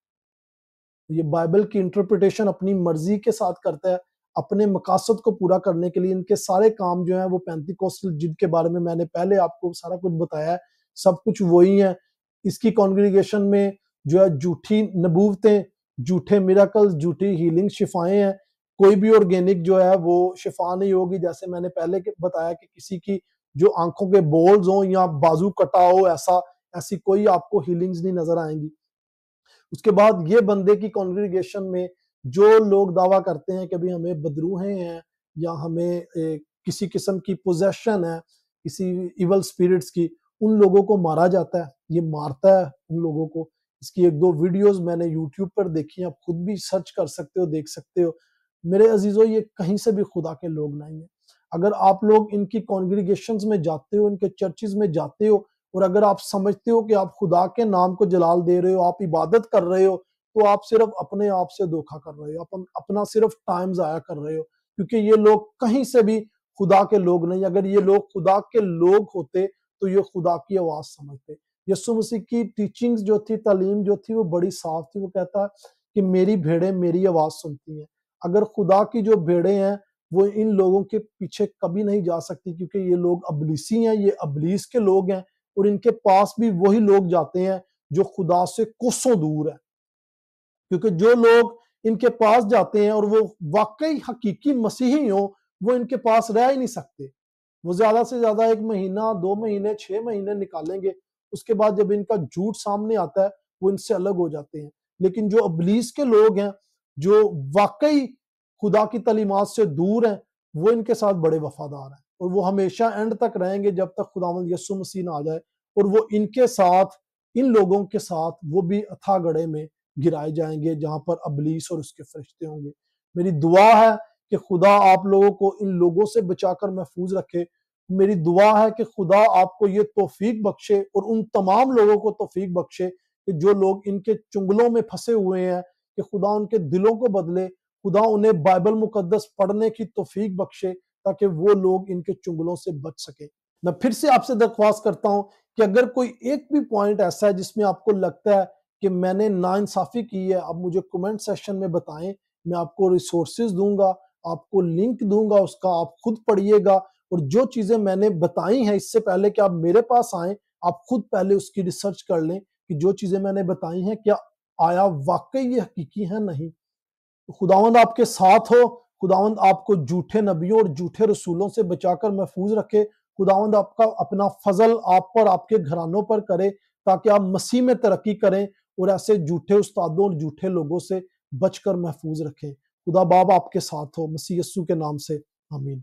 یہ بائبل کی انٹرپریٹیشن اپنی مرضی کے ساتھ کرتا ہے، اپنے مقاصد کو پورا کرنے کے لیے ان کے سارے کام جو ہیں وہ پینتیکوسٹل، جن کے بارے میں میں نے پہلے آپ کو سارا کچھ بتایا ہے، سب کچھ وہی ہیں۔ اس کی کانگریگیشن میں جو ہے جھوٹی نبوتیں، جھوٹے میراکلز، جھوٹی ہیلنگ، شفائیں ہیں۔ کوئی بھی آرگینک جو ہے وہ شفا نہیں ہوگی، جیسے میں نے پہلے بتایا کہ کسی کی جو آنکھوں کے بولز ہوں یا بازو کٹا ہو، ایسی کوئی آپ کو ہیلنگز نہیں نظر آئیں گی۔ اس کے بعد یہ بندے کی کانگریگیشن میں جو لوگ دعویٰ کرتے ہیں کہ بھی ہمیں بدروہیں ہیں یا ہمیں کسی قسم کی پوزیشن ہے کسی ایول سپیرٹس کی، ان لوگوں کو مارا جاتا ہے، یہ مارتا ہے ان لوگوں کو۔ اس کی ایک دو ویڈیوز میں نے یوٹیوب پر دیکھی ہیں، آپ خود بھی سرچ کر سکتے ہو، دیکھ سکتے ہو۔ میرے عزیزو، یہ کہیں سے بھی خدا کے لوگ نہیں ہیں۔ اگر آپ لوگ ان کی کانگریگیشنز میں جاتے ہو، ان کے چرچز میں جاتے ہو، اور اگر آپ سمجھتے ہو کہ آپ خدا کے نام کو جلال دے رہے ہو، آپ عبادت کر رہے ہو، تو آپ صرف اپنے آپ سے دھوکہ کر رہے ہو، اپنا صرف ٹائم ضائع کر رہے ہو، کیونکہ یہ لوگ کہیں سے بھی خدا کے لوگ نہیں۔ اگر یہ لوگ خدا کے لوگ ہوتے تو یہ خدا کی آواز سمجھتے۔ یسوع مسیح کی ٹیچنگز جو تھی، تعلیم جو تھی، وہ بڑی صاف تھی۔ وہ کہتا ہے کہ میری بھیڑیں میری آواز سنتی ہیں۔ اگر خدا کی جو بھیڑیں ہیں وہ ان لوگوں کے پیچھے کبھی نہیں جا سکتی، کیونکہ یہ لوگ ابلیسی ہیں، یہ ابلیس کے لوگ ہیں، اور ان کے پاس بھی وہی لوگ جاتے ہیں جو خدا سے کوسوں دور ہیں، کیونکہ جو لوگ ان کے پاس جاتے ہیں اور وہ واقعی حقیقی مسیحی ہوں، وہ ان کے پاس رہ ہی نہیں سکتے۔ وہ زیادہ سے زیادہ 1 مہینہ، 2 مہینے، 6 مہینے نکالیں گے، اس کے بعد جب ان کا جھوٹ سامنے آتا ہے وہ ان سے الگ ہو جاتے ہیں۔ لیکن جو ابلیس کے لوگ ہیں، جو واقعی خدا کی تعلیمات سے دور ہیں، وہ ان کے ساتھ بڑے وفادار ہیں، اور وہ ہمیشہ اینڈ تک رہیں گے جب تک خداوند یسوع مسیح نہ آ جائے، اور وہ ان کے ساتھ، ان لوگوں کے ساتھ وہ بھی اتھا گڑھے میں گرائے جائیں گے جہاں پر ابلیس اور اس کے فرشتے ہوں گے۔ میری دعا ہے کہ خدا آپ لوگوں کو ان لوگوں سے بچا کر محفوظ رکھے۔ میری دعا ہے کہ خدا آپ کو یہ توفیق بخشے، اور ان تمام لوگوں کو توفیق بخشے کہ جو لوگ ان کے چنگلوں میں پھنسے ہوئے ہیں، کہ خدا ان کے دلوں کو بدلے، خدا انہیں بائبل مقدس پڑھنے کی توفیق بخشے تاکہ وہ لوگ ان کے چنگلوں سے بچ سکیں۔ میں پھر سے آپ سے درخواست کرتا ہوں کہ اگر کوئی ایک بھی پوائنٹ ایسا ہے جس میں آپ کو لگتا ہے کہ میں نے ناانصافی کی ہے، آپ مجھے کمنٹ سیکشن میں بتائیں۔ میں آپ کو ریسورسز دوں گا، آپ کو لنک دوں گا، اس کا آپ خود پڑھیے گا، اور جو چیزیں میں نے بتائی ہیں اس سے پہلے کہ آپ میرے پاس آئیں، آپ خود پہلے اس کی ریسرچ کر لیں کہ جو چیزیں میں نے بتائی ہیں کیا آیا واقعی یہ حقیقی ہیں، نہیں۔ خداوند آپ کے ساتھ ہو، خداوند آپ کو جھوٹے نبیوں اور جھوٹے رسولوں سے بچا کر محفوظ رکھے۔ خداوند آپ کا اپنا فضل آپ پر، آپ کے گھرانوں پر کرے، تاکہ آپ مسیح میں ترقی کریں اور ایسے جھوٹے استادوں اور جھوٹے لوگوں سے بچ کر محفوظ رکھیں۔ خدا باپ آپ کے ساتھ ہو، مسیح یسوع کے نام سے، آمین۔